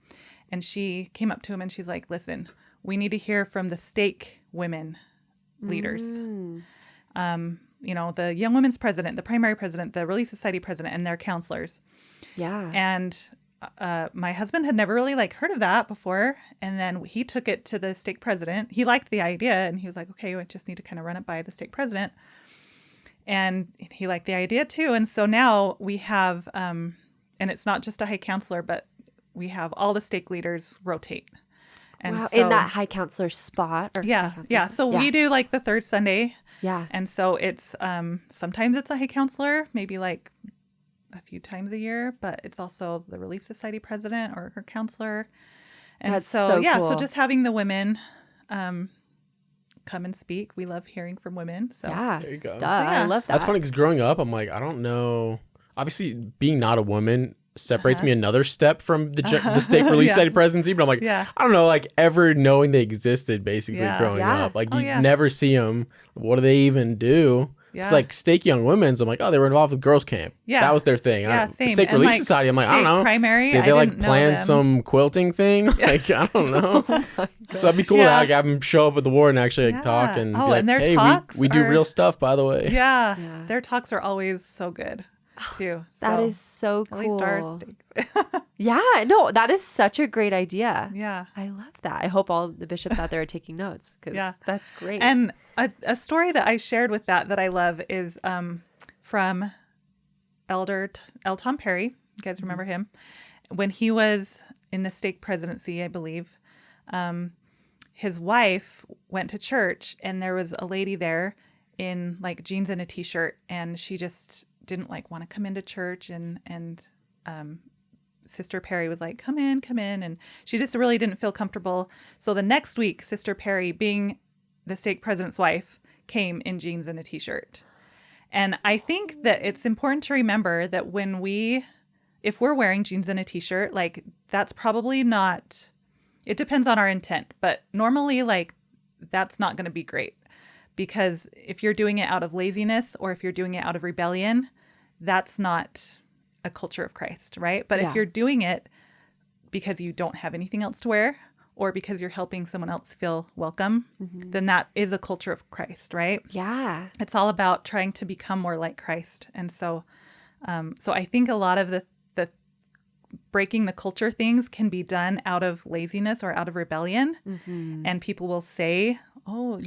and she came up to him and she's like, "Listen, we need to hear from the stake women leaders. The Young Women's president, the primary president, the Relief Society president, and their counselors." Yeah. And my husband had never really heard of that before. And then he took it to the stake president. He liked the idea, and he was like, "Okay, we just need to kind of run it by the stake president." And he liked the idea too. And so now we have, and it's not just a high counselor, but we have all the stake leaders rotate. And wow. so, In that high counselor spot. Or yeah. high counselor Yeah. spot. So we do the third Sunday. Yeah. And so it's, sometimes it's a high counselor, maybe a few times a year, but it's also the Relief Society president or her counselor. And That's so, so yeah, cool. so just having the women, come and speak. We love hearing from women. So Yeah. There you go. Duh, I yeah. love that. That's funny because growing up, I'm like, I don't know. Obviously, being not a woman separates me another step from the stake Relief Yeah. Society presidency. But I'm like, Yeah. I don't know, ever knowing they existed basically Yeah. growing Yeah. up. Like Oh, you yeah. never see them. What do they even do? It's Yeah. like Stake Young Women's. I'm like, oh, they were involved with girls camp. Yeah. That was their thing. Yeah, same. Stake And, Relief Society. I'm like, I don't stake know. primary, Did I they didn't know plan them. some quilting thing? Like, I don't know. So that'd be cool Yeah. to have them show up at the ward and actually talk Yeah. and Oh, be like, and their hey, talks we do are- real stuff, by the way. Yeah. Yeah. Their talks are always so good. too. That So, is so at least our cool. steaks. Yeah, no, that is such a great idea. Yeah. I love that. I hope all the bishops out there are taking notes because Yeah. that's great. And a story that I shared with that I love is from Elder L. Tom Perry. You guys remember him? When he was in the stake presidency, I believe, his wife went to church and there was a lady there in like jeans and a t-shirt, and she just didn't like want to come into church, and Sister Perry was like, come in. And she just really didn't feel comfortable. So the next week, Sister Perry, being the stake president's wife, came in jeans and a t-shirt. And I think that it's important to remember that if we're wearing jeans and a t-shirt, like that's probably not, it depends on our intent, but normally like that's not going to be great, because if you're doing it out of laziness or if you're doing it out of rebellion, that's not a culture of Christ, right? But Yeah. if you're doing it because you don't have anything else to wear or because you're helping someone else feel welcome, then that is a culture of Christ, right? Yeah. It's all about trying to become more like Christ. And so I think a lot of the breaking the culture things can be done out of laziness or out of rebellion. And people will say, oh,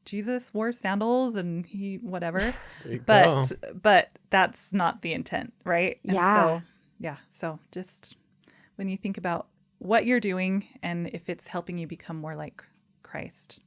Jesus wore sandals and he whatever. But that's not the intent, right? And so just when you think about what you're doing and if it's helping you become more like Christ.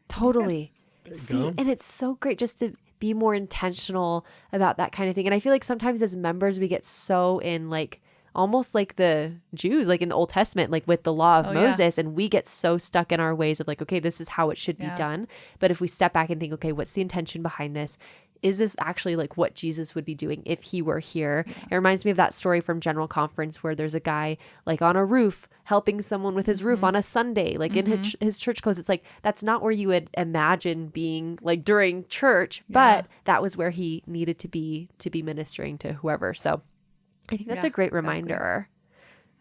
Totally. There you See, go. and it's so great just to be more intentional about that kind of thing. And I feel like sometimes as members, we get so in like almost like the Jews, like in the Old Testament, like with the law of Moses, and we get so stuck in our ways of like, okay, this is how it should be done. But if we step back and think, okay, what's the intention behind this? Is this actually like what Jesus would be doing if he were here? It reminds me of that story from General Conference where there's a guy like on a roof helping someone with his roof on a Sunday, like in his church clothes. It's like, that's not where you would imagine being like during church, but that was where he needed to be ministering to whoever. So I think that's a great reminder.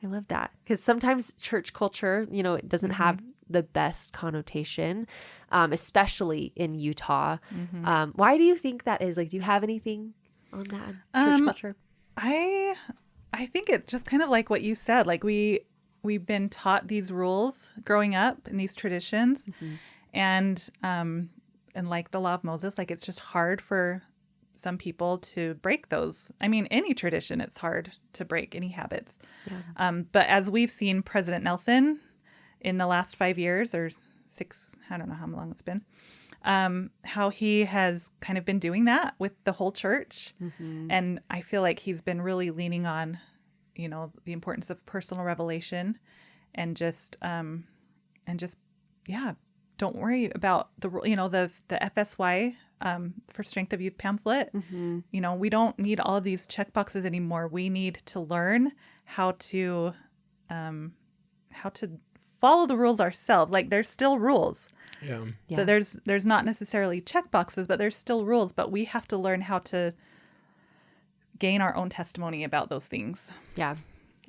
I love that, because sometimes church culture, it doesn't have the best connotation, especially in Utah. Why do you think that is? Like, do you have anything on that church culture? I think it's just kind of like what you said. Like we've been taught these rules growing up and these traditions, and like the law of Moses, like it's just hard for some people to break those. I mean, any tradition, it's hard to break any habits. But as we've seen President Nelson in the last 5 years or 6, I don't know how long it's been, how he has kind of been doing that with the whole church. And I feel like he's been really leaning on, the importance of personal revelation and just don't worry about the FSY, for Strength of Youth pamphlet. We don't need all of these check boxes anymore. We need to learn how to follow the rules ourselves. Like there's still rules. So there's not necessarily check boxes, but there's still rules. But we have to learn how to gain our own testimony about those things. Yeah,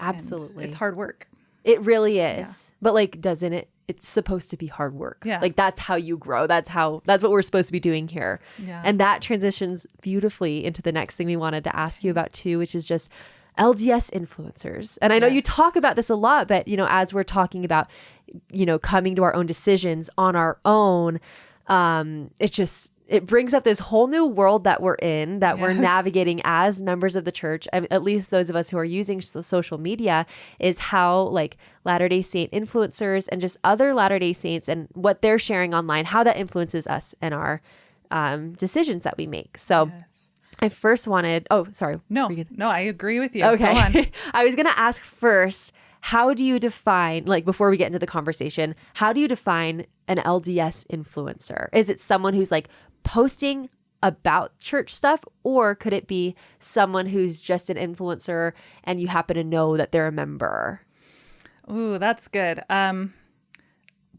absolutely. And it's hard work. It really is. But like, doesn't it? It's supposed to be hard work. Yeah. Like that's how you grow. That's what we're supposed to be doing here. Yeah. And that transitions beautifully into the next thing we wanted to ask you about too, which is just LDS influencers. And I know you talk about this a lot, but as we're talking about, coming to our own decisions on our own, it brings up this whole new world that we're in, that we're navigating as members of the church. I mean, at least those of us who are using social media, is how like Latter-day Saint influencers and just other Latter-day Saints and what they're sharing online, how that influences us and our decisions that we make. So I first wanted, No, I agree with you. Okay. Go on. I was going to ask first, how do you define, like before we get into the conversation, how do you define an LDS influencer? Is it someone who's like posting about church stuff, or could it be someone who's just an influencer and you happen to know that they're a member? Ooh, that's good.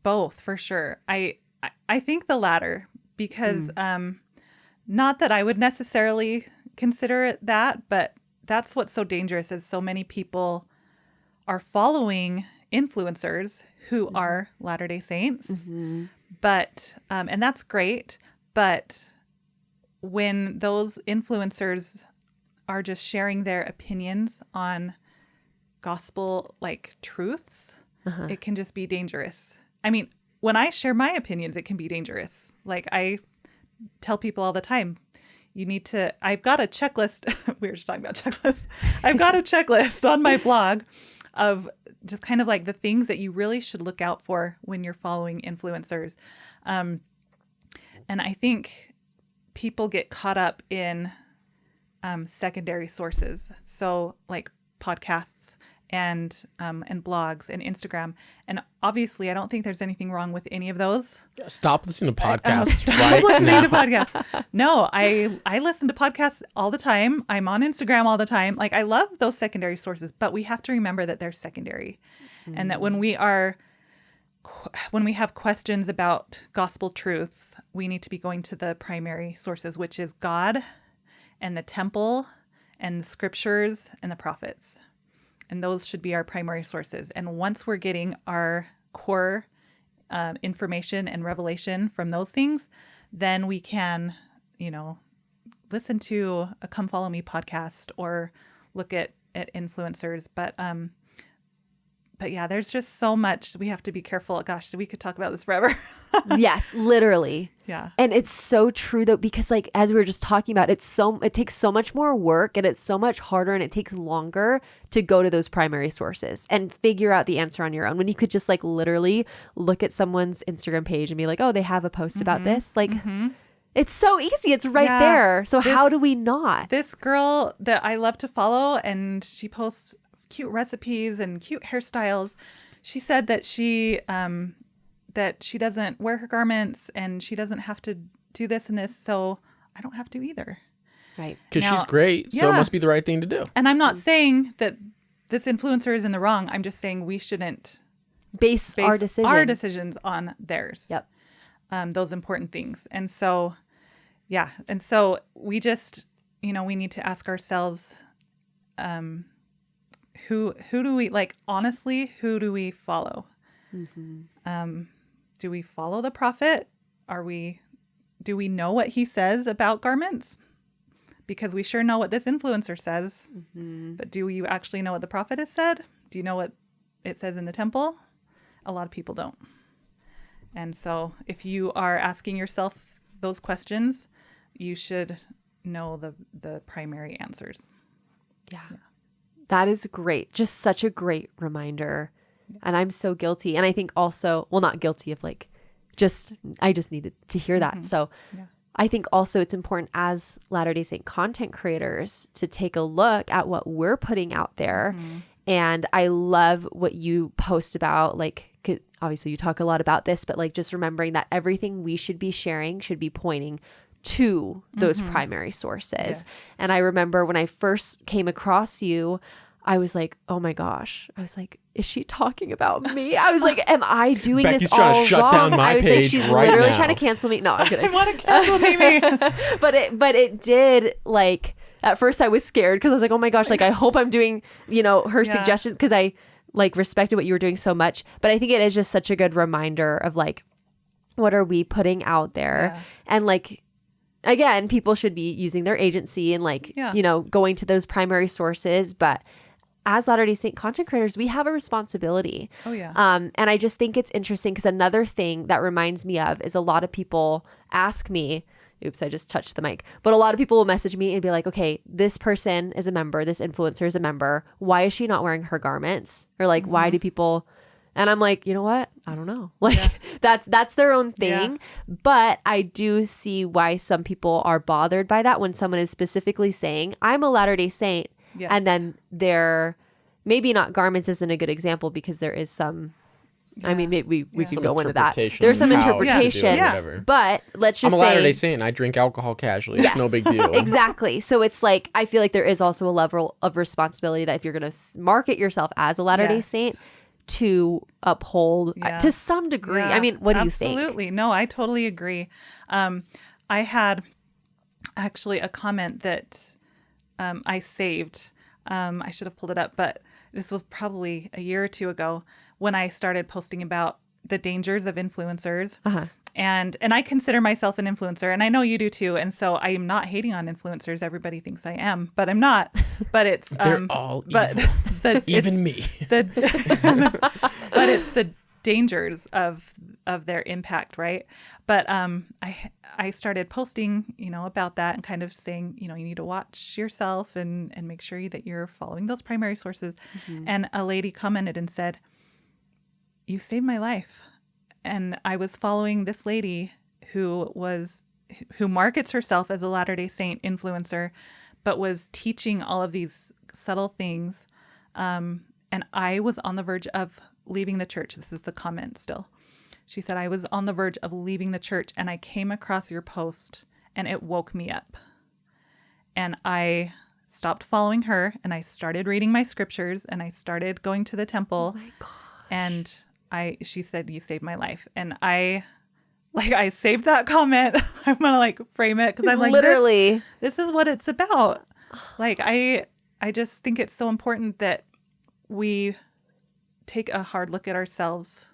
Both for sure. I think the latter, because not that I would necessarily consider it that, but that's what's so dangerous is so many people are following influencers who are Latter-day Saints. But and that's great. But when those influencers are just sharing their opinions on gospel like truths, it can just be dangerous. I mean, when I share my opinions, it can be dangerous. Like I tell people all the time, I've got a checklist. We were just talking about checklists. I've got a checklist on my blog of just kind of like the things that you really should look out for when you're following influencers. And I think people get caught up in secondary sources. So like podcasts and blogs and Instagram. And obviously, I don't think there's anything wrong with any of those. Stop listening to podcasts Stop right listening now. to podcasts. No, I listen to podcasts all the time. I'm on Instagram all the time. Like I love those secondary sources, but we have to remember that they're secondary, and that when we have questions about gospel truths, we need to be going to the primary sources, which is God and the temple and the scriptures and the prophets. And those should be our primary sources. And once we're getting our core information and revelation from those things, then we can, listen to a Come Follow Me podcast or look at influencers. But yeah, there's just so much. We have to be careful. Gosh, we could talk about this forever. Yes, literally. Yeah. And it's so true though, because like, as we were just talking about, it takes so much more work and it's so much harder and it takes longer to go to those primary sources and figure out the answer on your own when you could just like literally look at someone's Instagram page and be like, oh, they have a post about this. Like it's so easy. It's right there. So how do we not? This girl that I love to follow, and she posts cute recipes and cute hairstyles. She said that she doesn't wear her garments and she doesn't have to do this and this, so I don't have to either. Right. Because she's great, so it must be the right thing to do. And I'm not saying that this influencer is in the wrong. I'm just saying we shouldn't base our decisions on theirs. Yep. Those important things. And so, yeah. And so we just, we need to ask ourselves, who do we honestly, who do we follow? Do we follow the prophet? Do we know what he says about garments? Because we sure know what this influencer says, but do you actually know what the prophet has said? Do you know what it says in the temple? A lot of people don't. And so if you are asking yourself those questions, you should know the primary answers. Yeah. That is great. Just such a great reminder. And I'm so guilty. And I think also, well, not guilty of I just needed to hear that. So I think also it's important as Latter-day Saint content creators to take a look at what we're putting out there. And I love what you post about, obviously you talk a lot about this, but just remembering that everything we should be sharing should be pointing to those primary sources. Yeah. And I remember when I first came across you, I was like, oh my gosh. I was like, is she talking about me? I was like, am I doing Becky's this all trying to shut wrong? down my I was page like, she's right literally now. trying to cancel me. No, I'm kidding. I want to cancel Mimi. But it did at first I was scared because I was like, oh my gosh, I hope I'm doing, her suggestions, because I respected what you were doing so much. But I think it is just such a good reminder of what are we putting out there? And again, people should be using their agency and going to those primary sources. But as Latter-day Saint content creators, we have a responsibility. Oh, yeah. And I just think it's interesting because another thing that reminds me of is a lot of people ask me, oops, I just touched the mic. But a lot of people will message me and be like, okay, this person is a member, this influencer is a member. Why is she not wearing her garments? Or why do people... And I'm like, you know what? I don't know. That's their own thing. Yeah. But I do see why some people are bothered by that when someone is specifically saying, I'm a Latter-day Saint. Yes. And then they're maybe not garments isn't a good example because there is some, I mean, we can go into that. There's some interpretation, but let's just say. I'm a Latter-day Saint and I drink alcohol casually. Yes. It's no big deal. Exactly. So it's I feel like there is also a level of responsibility that if you're going to market yourself as a Latter-day Saint, to uphold to some degree. I mean, what do you think? Absolutely. No, I totally agree. I had actually a comment that I saved. I should have pulled it up, but this was probably a year or two ago when I started posting about the dangers of influencers. And I consider myself an influencer, and I know you do too. And so I am not hating on influencers. Everybody thinks I am, but I'm not. But it's They're all but evil. Even me. But it's the dangers of their impact, right? But I started posting, about that and kind of saying, you need to watch yourself and make sure that you're following those primary sources. And a lady commented and said, "You saved my life." And I was following this lady who markets herself as a Latter-day Saint influencer, but was teaching all of these subtle things. And I was on the verge of leaving the church. This is the comment still. She said, "I was on the verge of leaving the church, and I came across your post and it woke me up." And I stopped following her, and I started reading my scriptures, and I started going to the temple. Oh my gosh. And she said, "You saved my life." And I saved that comment. I'm going to frame it, because I'm like, literally, this is what it's about. I just think it's so important that we take a hard look at ourselves,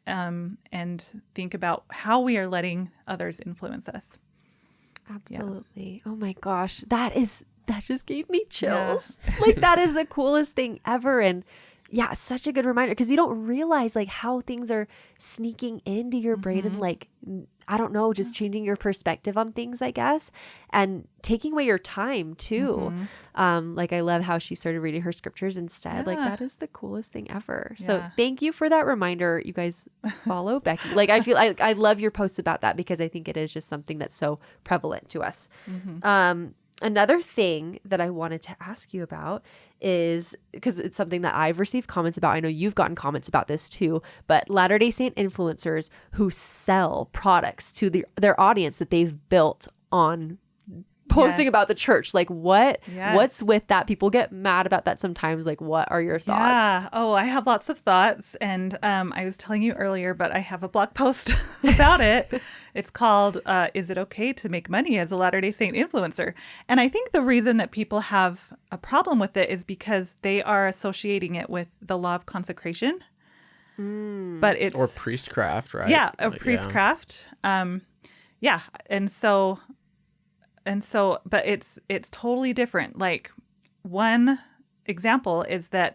and think about how we are letting others influence us. Absolutely. Yeah. Oh my gosh. That just gave me chills. Yeah. That is the coolest thing ever. And yeah, such a good reminder, because you don't realize how things are sneaking into your brain and I don't know, just changing your perspective on things, I guess, and taking away your time too. I love how she started reading her scriptures instead. That is the coolest thing ever. Yeah. So thank you for that reminder. You guys follow Becky. I feel I love your posts about that, because I think it is just something that's so prevalent to us. Another thing that I wanted to ask you about is, because it's something that I've received comments about. I know you've gotten comments about this too, but Latter-day Saint influencers who sell products to their audience that they've built on posting about the church. What's with that? People get mad about that sometimes. What are your thoughts? Yeah. Oh, I have lots of thoughts. And I was telling you earlier, but I have a blog post about it. It's called, "Is it okay to make money as a Latter-day Saint influencer?" And I think the reason that people have a problem with it is because they are associating it with the law of consecration. But it's... Or priestcraft, right? Yeah, priestcraft. Yeah. And so, but it's totally different. One example is that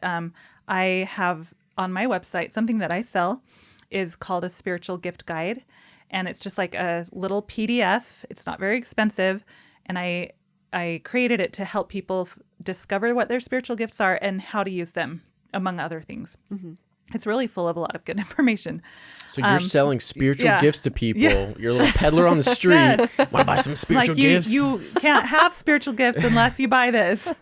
I have on my website, something that I sell is called a spiritual gift guide. And it's just a little PDF. It's not very expensive. And I created it to help people discover what their spiritual gifts are and how to use them, among other things. It's really full of a lot of good information. So you're selling spiritual gifts to people. Yeah. You're a little peddler on the street. Want to buy some spiritual gifts? You can't have spiritual gifts unless you buy this.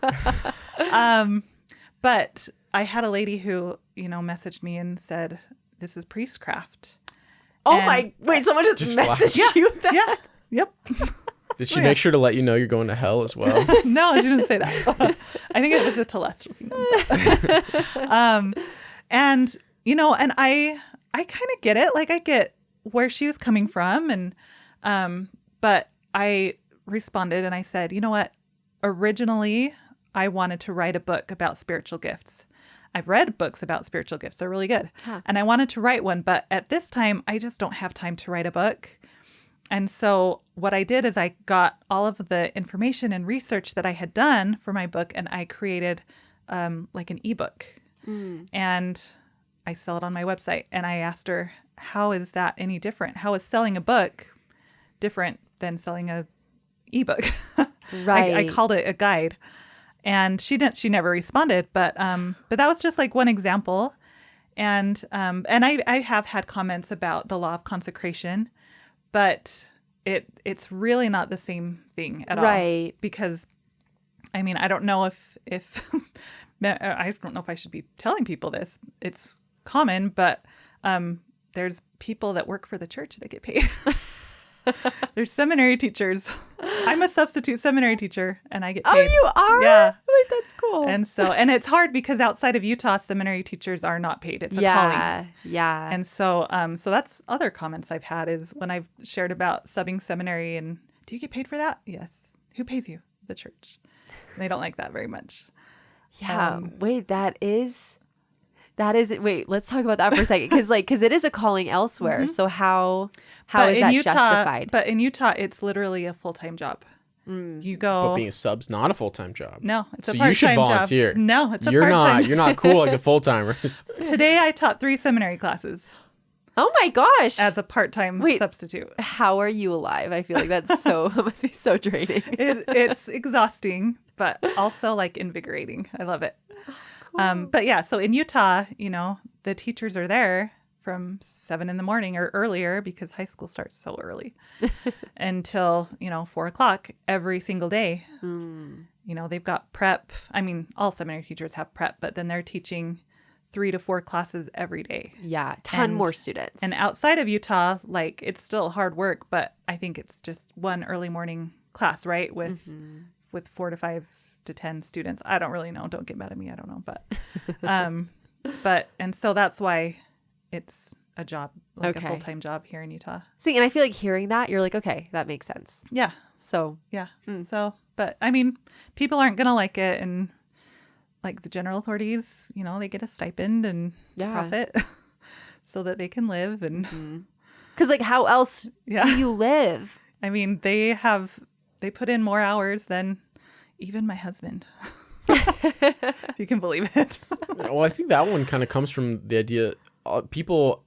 But I had a lady who, messaged me and said, "This is priestcraft." Wait, someone just messaged you that? Yeah. Yep. Did she make sure to let you know you're going to hell as well? No, she didn't say that. I think it was a telestial kingdom. And, and I kind of get it. I get where she was coming from. And, but I responded and I said, "You know what? Originally, I wanted to write a book about spiritual gifts. I've read books about spiritual gifts. They're really good. And I wanted to write one. But at this time, I just don't have time to write a book. And so what I did is I got all of the information and research that I had done for my book, and I created an ebook. And I sell it on my website. And I asked her, how is that any different? How is selling a book different than selling a ebook? Right. I called it a guide. And she never responded, but that was just one example. And I have had comments about the law of consecration, but it's really not the same thing at all. Right. Because I don't know if I don't know if I should be telling people this. It's common, but there's people that work for the church that get paid. There's seminary teachers. I'm a substitute seminary teacher, and I get paid. Oh, you are? Yeah. Wait, that's cool. And it's hard because outside of Utah, seminary teachers are not paid. It's a calling. Yeah. And so that's other comments I've had is when I've shared about subbing seminary and, "Do you get paid for that?" "Yes." "Who pays you?" "The church." And they don't like that very much. Yeah. Wait, that is... That is, wait, let's talk about that for a second. Because it is a calling elsewhere. So how is that justified? But in Utah, it's literally a full-time job. You go. But being a sub's not a full-time job. No, it's a so part-time you should volunteer. job. No, it's a part-time. You're not cool like the full-timers. Today I taught 3 seminary classes Oh my gosh. as a part-time substitute. How are you alive? I feel like that's it must be so draining. It's exhausting, but also like invigorating. I love it. But yeah, so in Utah, the teachers are there from 7 a.m. or earlier because high school starts so early until, 4 o'clock every single day. They've got prep. I mean, all seminary teachers have prep, but then they're teaching 3 to 4 classes every day. Yeah. Ton more students. And outside of Utah, it's still hard work, but I think it's just one early morning class, right? With 4 to 5 to 10 students. I don't really know. Don't get mad at me. I don't know. But, and so that's why it's a job, a full-time job here in Utah. See, and I feel like hearing that, you're like, okay, that makes sense. Yeah. So. Yeah. So, but I mean, people aren't going to like it. And like the general authorities, they get a stipend and profit so that they can live. And because how else do you live? I mean, they put in more hours than even my husband. If you can believe it. Well, I think that one kind of comes from the idea people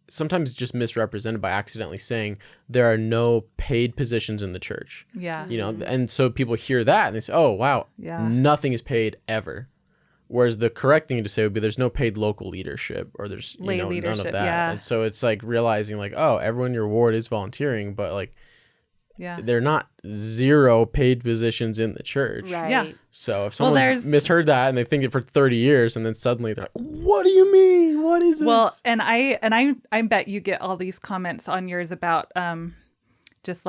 sometimes just misrepresented by accidentally saying there are no paid positions in the church. Yeah. And so people hear that and they say, oh, wow, nothing is paid ever. Whereas the correct thing to say would be there's no paid local leadership or there's none of that. Yeah. And so it's like realizing oh, everyone in your ward is volunteering, but they're not 0 paid positions in the church. Right. Yeah. So if someone's misheard that and they think it for 30 years and then suddenly they're like, what do you mean? What is this? Well, and I bet you get all these comments on yours about just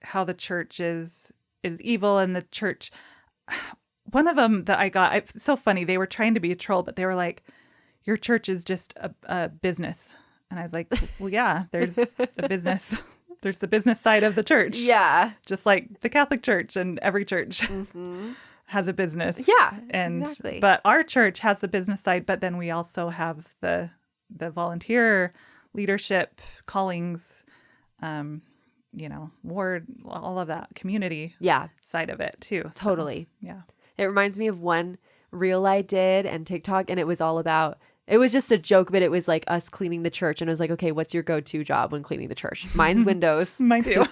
how the church is evil and the church. One of them that I got, it's so funny. They were trying to be a troll, but they were like, your church is just a business. And I was like, well, yeah, there's a business. There's the business side of the church. Yeah. Just like the Catholic Church and every church has a business. Yeah. Exactly. But our church has the business side, but then we also have the volunteer leadership, callings, ward, all of that community side of it too. Totally. So, yeah. It reminds me of one reel I did and TikTok, and it was all about, it was just a joke, but it was like us cleaning the church. And it was like, okay, what's your go-to job when cleaning the church? Mine's windows. Mine too.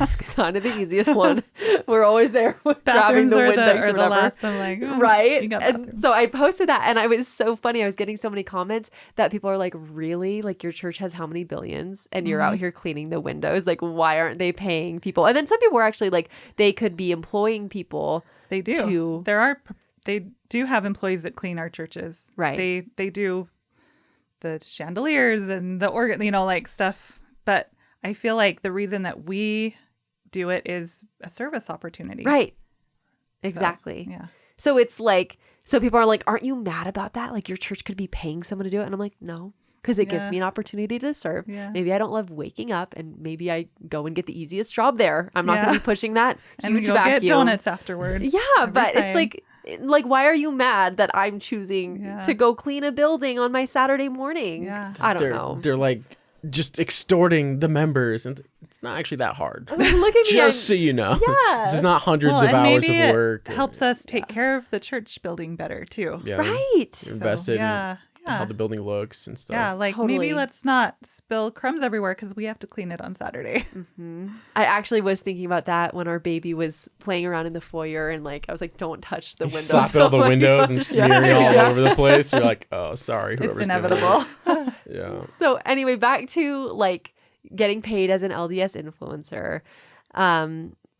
It's kind of the easiest one. We're always there grabbing the windows or whatever. Last. I'm like, right? And so I posted that, and I was so funny. I was getting so many comments that people are like, really? Like, your church has how many billions? And you're out here cleaning the windows? Like, why aren't they paying people? And then some people were actually like, they could be employing people. They do. They do have employees that clean our churches. Right. They do the chandeliers and the organ, stuff. But I feel like the reason that we do it is a service opportunity. Right. Exactly. So, yeah. So it's like, so people are like, aren't you mad about that? Like, your church could be paying someone to do it. And I'm like, no, because it gives me an opportunity to serve. Yeah. Maybe I don't love waking up, and maybe I go and get the easiest job there. I'm not going to be pushing that and huge you'll vacuum. get donuts afterwards. Yeah, but it's like, why are you mad that I'm choosing to go clean a building on my Saturday morning? Yeah. I don't know. They're like just extorting the members, and it's not actually that hard. I mean, look at me. Just so you know. Yeah. This is not hundreds of hours of work. It helps us take care of the church building better too. Yeah. Right. You're invested in how the building looks and stuff. Yeah, maybe let's not spill crumbs everywhere because we have to clean it on Saturday. I actually was thinking about that when our baby was playing around in the foyer, and I was like, don't touch the windows. Slapping all the windows and smearing all over the place. You're like, oh, sorry. It's inevitable. Yeah. So anyway, back to getting paid as an LDS influencer.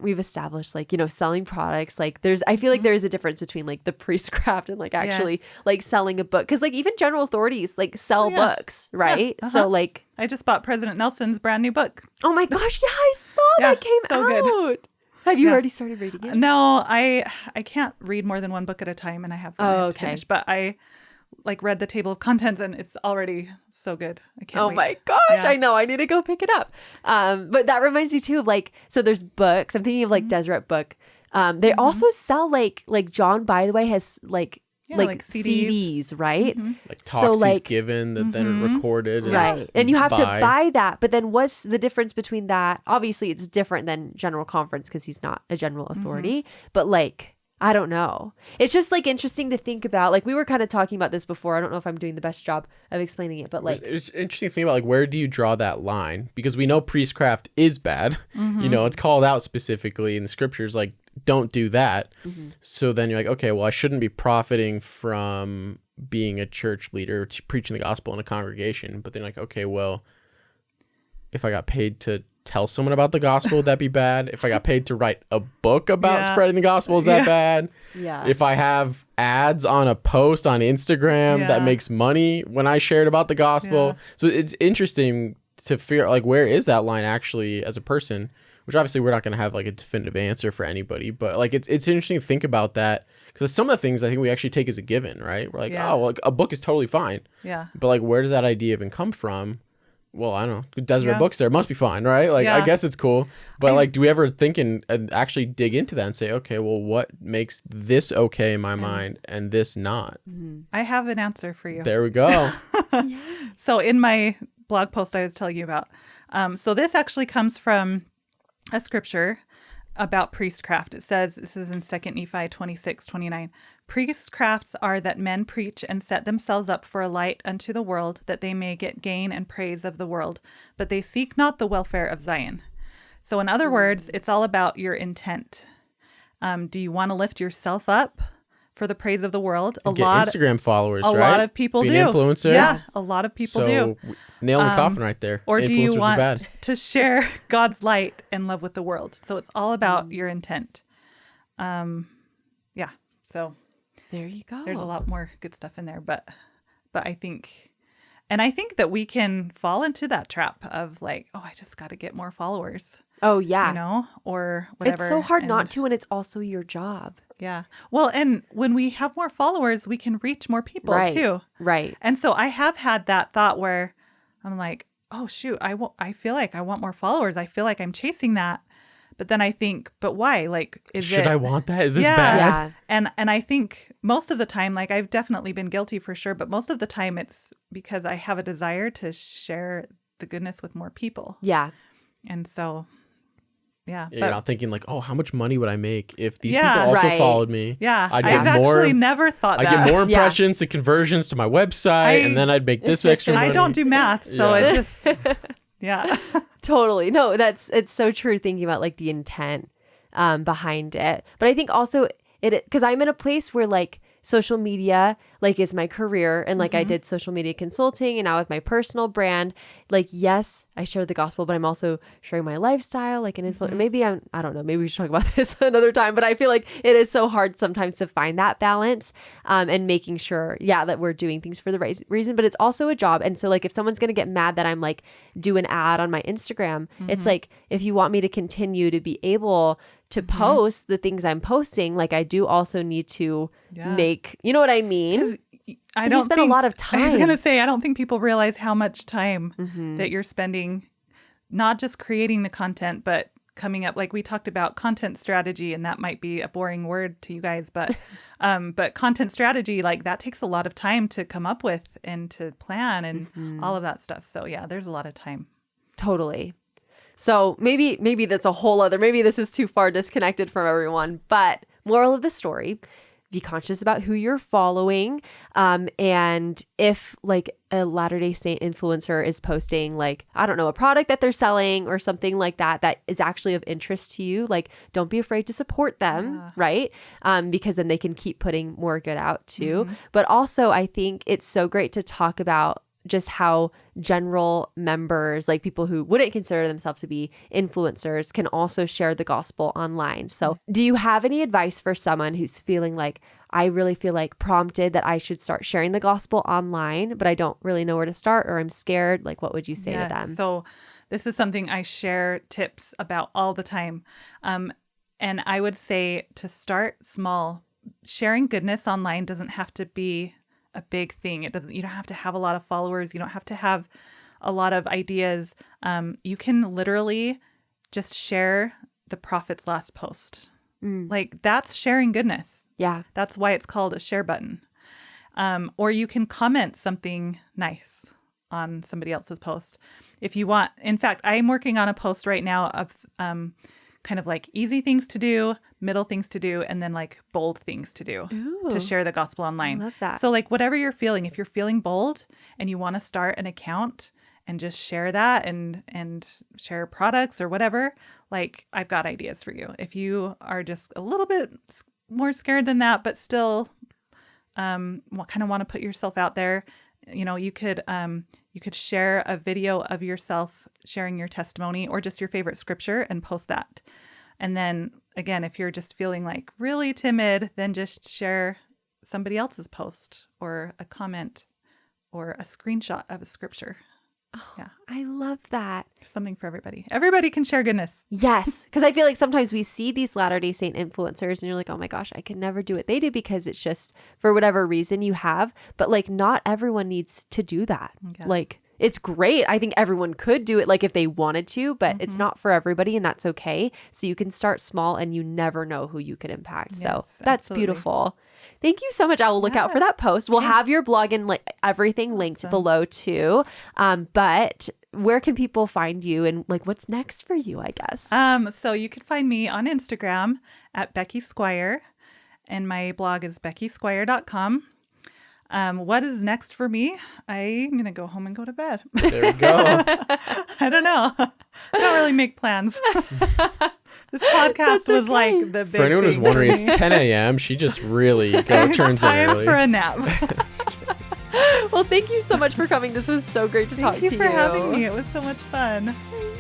We've established selling products. I feel like there's a difference between the priestcraft and actually selling a book. Cause even general authorities sell books, right? Yeah. So I just bought President Nelson's brand new book. Oh my gosh. Yeah. I saw that came so out. Good. Have you already started reading it? No, I can't read more than one book at a time, and I have to finish, but I read the table of contents, and it's already so good. I can't wait. Oh my gosh, I know. I need to go pick it up. But that reminds me too of so there's books. I'm thinking of Deseret Book. They also sell like John, by the way, has like CDs, right? Like So, talks he's like- given that then are recorded. And Right. And you have to buy. buy that. But then what's the difference between that? Obviously, it's different than general conference because he's not a general authority. But like, I don't know. It's just like interesting to think about. Like we were kind of talking about this before. I don't know if I'm doing the best job of explaining it, but like, It's interesting to think about, like, where do you draw that line? Because we know priestcraft is bad. You know, it's called out specifically in the scriptures, like, don't do that. So then you're like, okay, well, I shouldn't be profiting from being a church leader preaching the gospel in a congregation. But then like, okay, well, if I got paid to tell someone about the gospel, would that be bad? If I got paid to write a book about spreading the gospel, is that bad? yeah. If I have ads on a post on Instagram that makes money when I shared about the gospel. So it's interesting to figure out, like, where is that line actually as a person, which obviously we're not going to have like a definitive answer for anybody, but like it's interesting to think about that, because some of the things I think we actually take as a given, right? We're like, oh, well, like, a book is totally fine. Yeah. But like, where does that idea even come from? Well, I don't know. Deseret Books there. It must be fine, right? Like, I guess it's cool. But like, do we ever think and actually dig into that and say, okay, well, what makes this okay in my mind and this not? I have an answer for you. There we go. So in my blog post I was telling you about, so this actually comes from a scripture about priestcraft. It says, this is in 2 Nephi 26:29. Priestcrafts are that men preach and set themselves up for a light unto the world, that they may get gain and praise of the world, but they seek not the welfare of Zion. So in other words, it's all about your intent. Do you want to lift yourself up for the praise of the world? Get Instagram followers, right? A lot of people Be do. an influencer. Yeah, a lot of people do. Nail in the coffin right there. Or do you Influencers are want bad. to share God's light and love with the world? So it's all about your intent. Yeah. So There you go. there's a lot more good stuff in there, but I think that we can fall into that trap of like, oh, I just got to get more followers, Oh yeah. you know, or whatever. It's so hard And- not to, and it's also your job. Yeah. Well, and when we have more followers, we can reach more people Right. too. Right. And so I have had that thought where I'm like, oh shoot, I feel like I want more followers. I feel like I'm chasing that. But then I think, but why? Like, Should I want that? Is this Yeah. bad? Yeah. And I think most of the time, like I've definitely been guilty for sure, but most of the time it's because I have a desire to share the goodness with more people. Yeah. And so, yeah. Yeah, you're not thinking like, oh, how much money would I make if these Yeah. people also Right. followed me? yeah, I'd I've get more. actually never thought I that. get more impressions and conversions to my website, and then I'd make this extra money. I don't do math, so Yeah. it just, yeah. Totally. No, it's so true, thinking about like the intent behind it. But I think also because I'm in a place where like social media like is my career, and like I did social media consulting, and now with my personal brand, like, yes, I share the gospel, but I'm also sharing my lifestyle, like an influencer. Maybe I don't know, maybe we should talk about this another time, but I feel like it is so hard sometimes to find that balance, and making sure, that we're doing things for the right reason, but it's also a job. And so like, if someone's going to get mad that I'm like do an ad on my Instagram, it's like, if you want me to continue to be able to post the things I'm posting, like I do also need to make, you know what I mean? I You don't spend think, a lot of I was time. going to say, I don't think people realize how much time that you're spending, not just creating the content, but coming up, like we talked about content strategy, and that might be a boring word to you guys, but content strategy, like that takes a lot of time to come up with and to plan and all of that stuff. So yeah, there's a lot of time. Totally. So maybe that's a whole other, maybe this is too far disconnected from everyone, but moral of the story, be conscious about who you're following. And if like a Latter-day Saint influencer is posting like, I don't know, a product that they're selling or something like that, that is actually of interest to you, like don't be afraid to support them, right? Because then they can keep putting more good out too. But also I think it's so great to talk about just how general members, like people who wouldn't consider themselves to be influencers, can also share the gospel online. So do you have any advice for someone who's feeling like, I really feel like prompted that I should start sharing the gospel online, but I don't really know where to start, or I'm scared? Like, what would you say to them? So this is something I share tips about all the time. And I would say to start small. Sharing goodness online doesn't have to be a big thing. You don't have to have a lot of followers. You don't have to have a lot of ideas. You can literally just share the prophet's last post. Like that's sharing goodness. Yeah. That's why it's called a share button. Or you can comment something nice on somebody else's post if you want. In fact, I'm working on a post right now of kind of like easy things to do, middle things to do, and then like bold things to do to share the gospel online. I love that. So like whatever you're feeling, if you're feeling bold and you want to start an account and just share that and share products or whatever, like I've got ideas for you. If you are just a little bit more scared than that, but still kind of want to put yourself out there, you could share a video of yourself sharing your testimony or just your favorite scripture and post that. And then again, if you're just feeling like really timid, then just share somebody else's post or a comment or a screenshot of a scripture. Oh, yeah. I love that. There's something for everybody. Everybody can share goodness. Yes. Because I feel like sometimes we see these Latter-day Saint influencers and you're like, oh my gosh, I can never do what they do because it's just for whatever reason you have. But like not everyone needs to do that. Yeah. Like it's great. I think everyone could do it like if they wanted to, but it's not for everybody and that's okay. So you can start small and you never know who you could impact. Yes, so that's absolutely. Beautiful. Thank you so much. I will look out for that post. We'll have your blog and like everything linked below too. But where can people find you and like what's next for you, I guess? So you can find me on Instagram at Becky Squire, and my blog is beckysquire.com. What is next for me? I'm going to go home and go to bed. There we go. I don't know. I don't really make plans. This podcast was like the big For anyone who's thing wondering, for it's me. 10 a.m. She just really turns in Time early. for a nap. Well, thank you so much for coming. This was so great to talk to you. Thank you for having me. It was so much fun.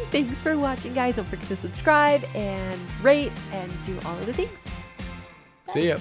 Thanks for watching, guys. Don't forget to subscribe and rate and do all of the things. See ya.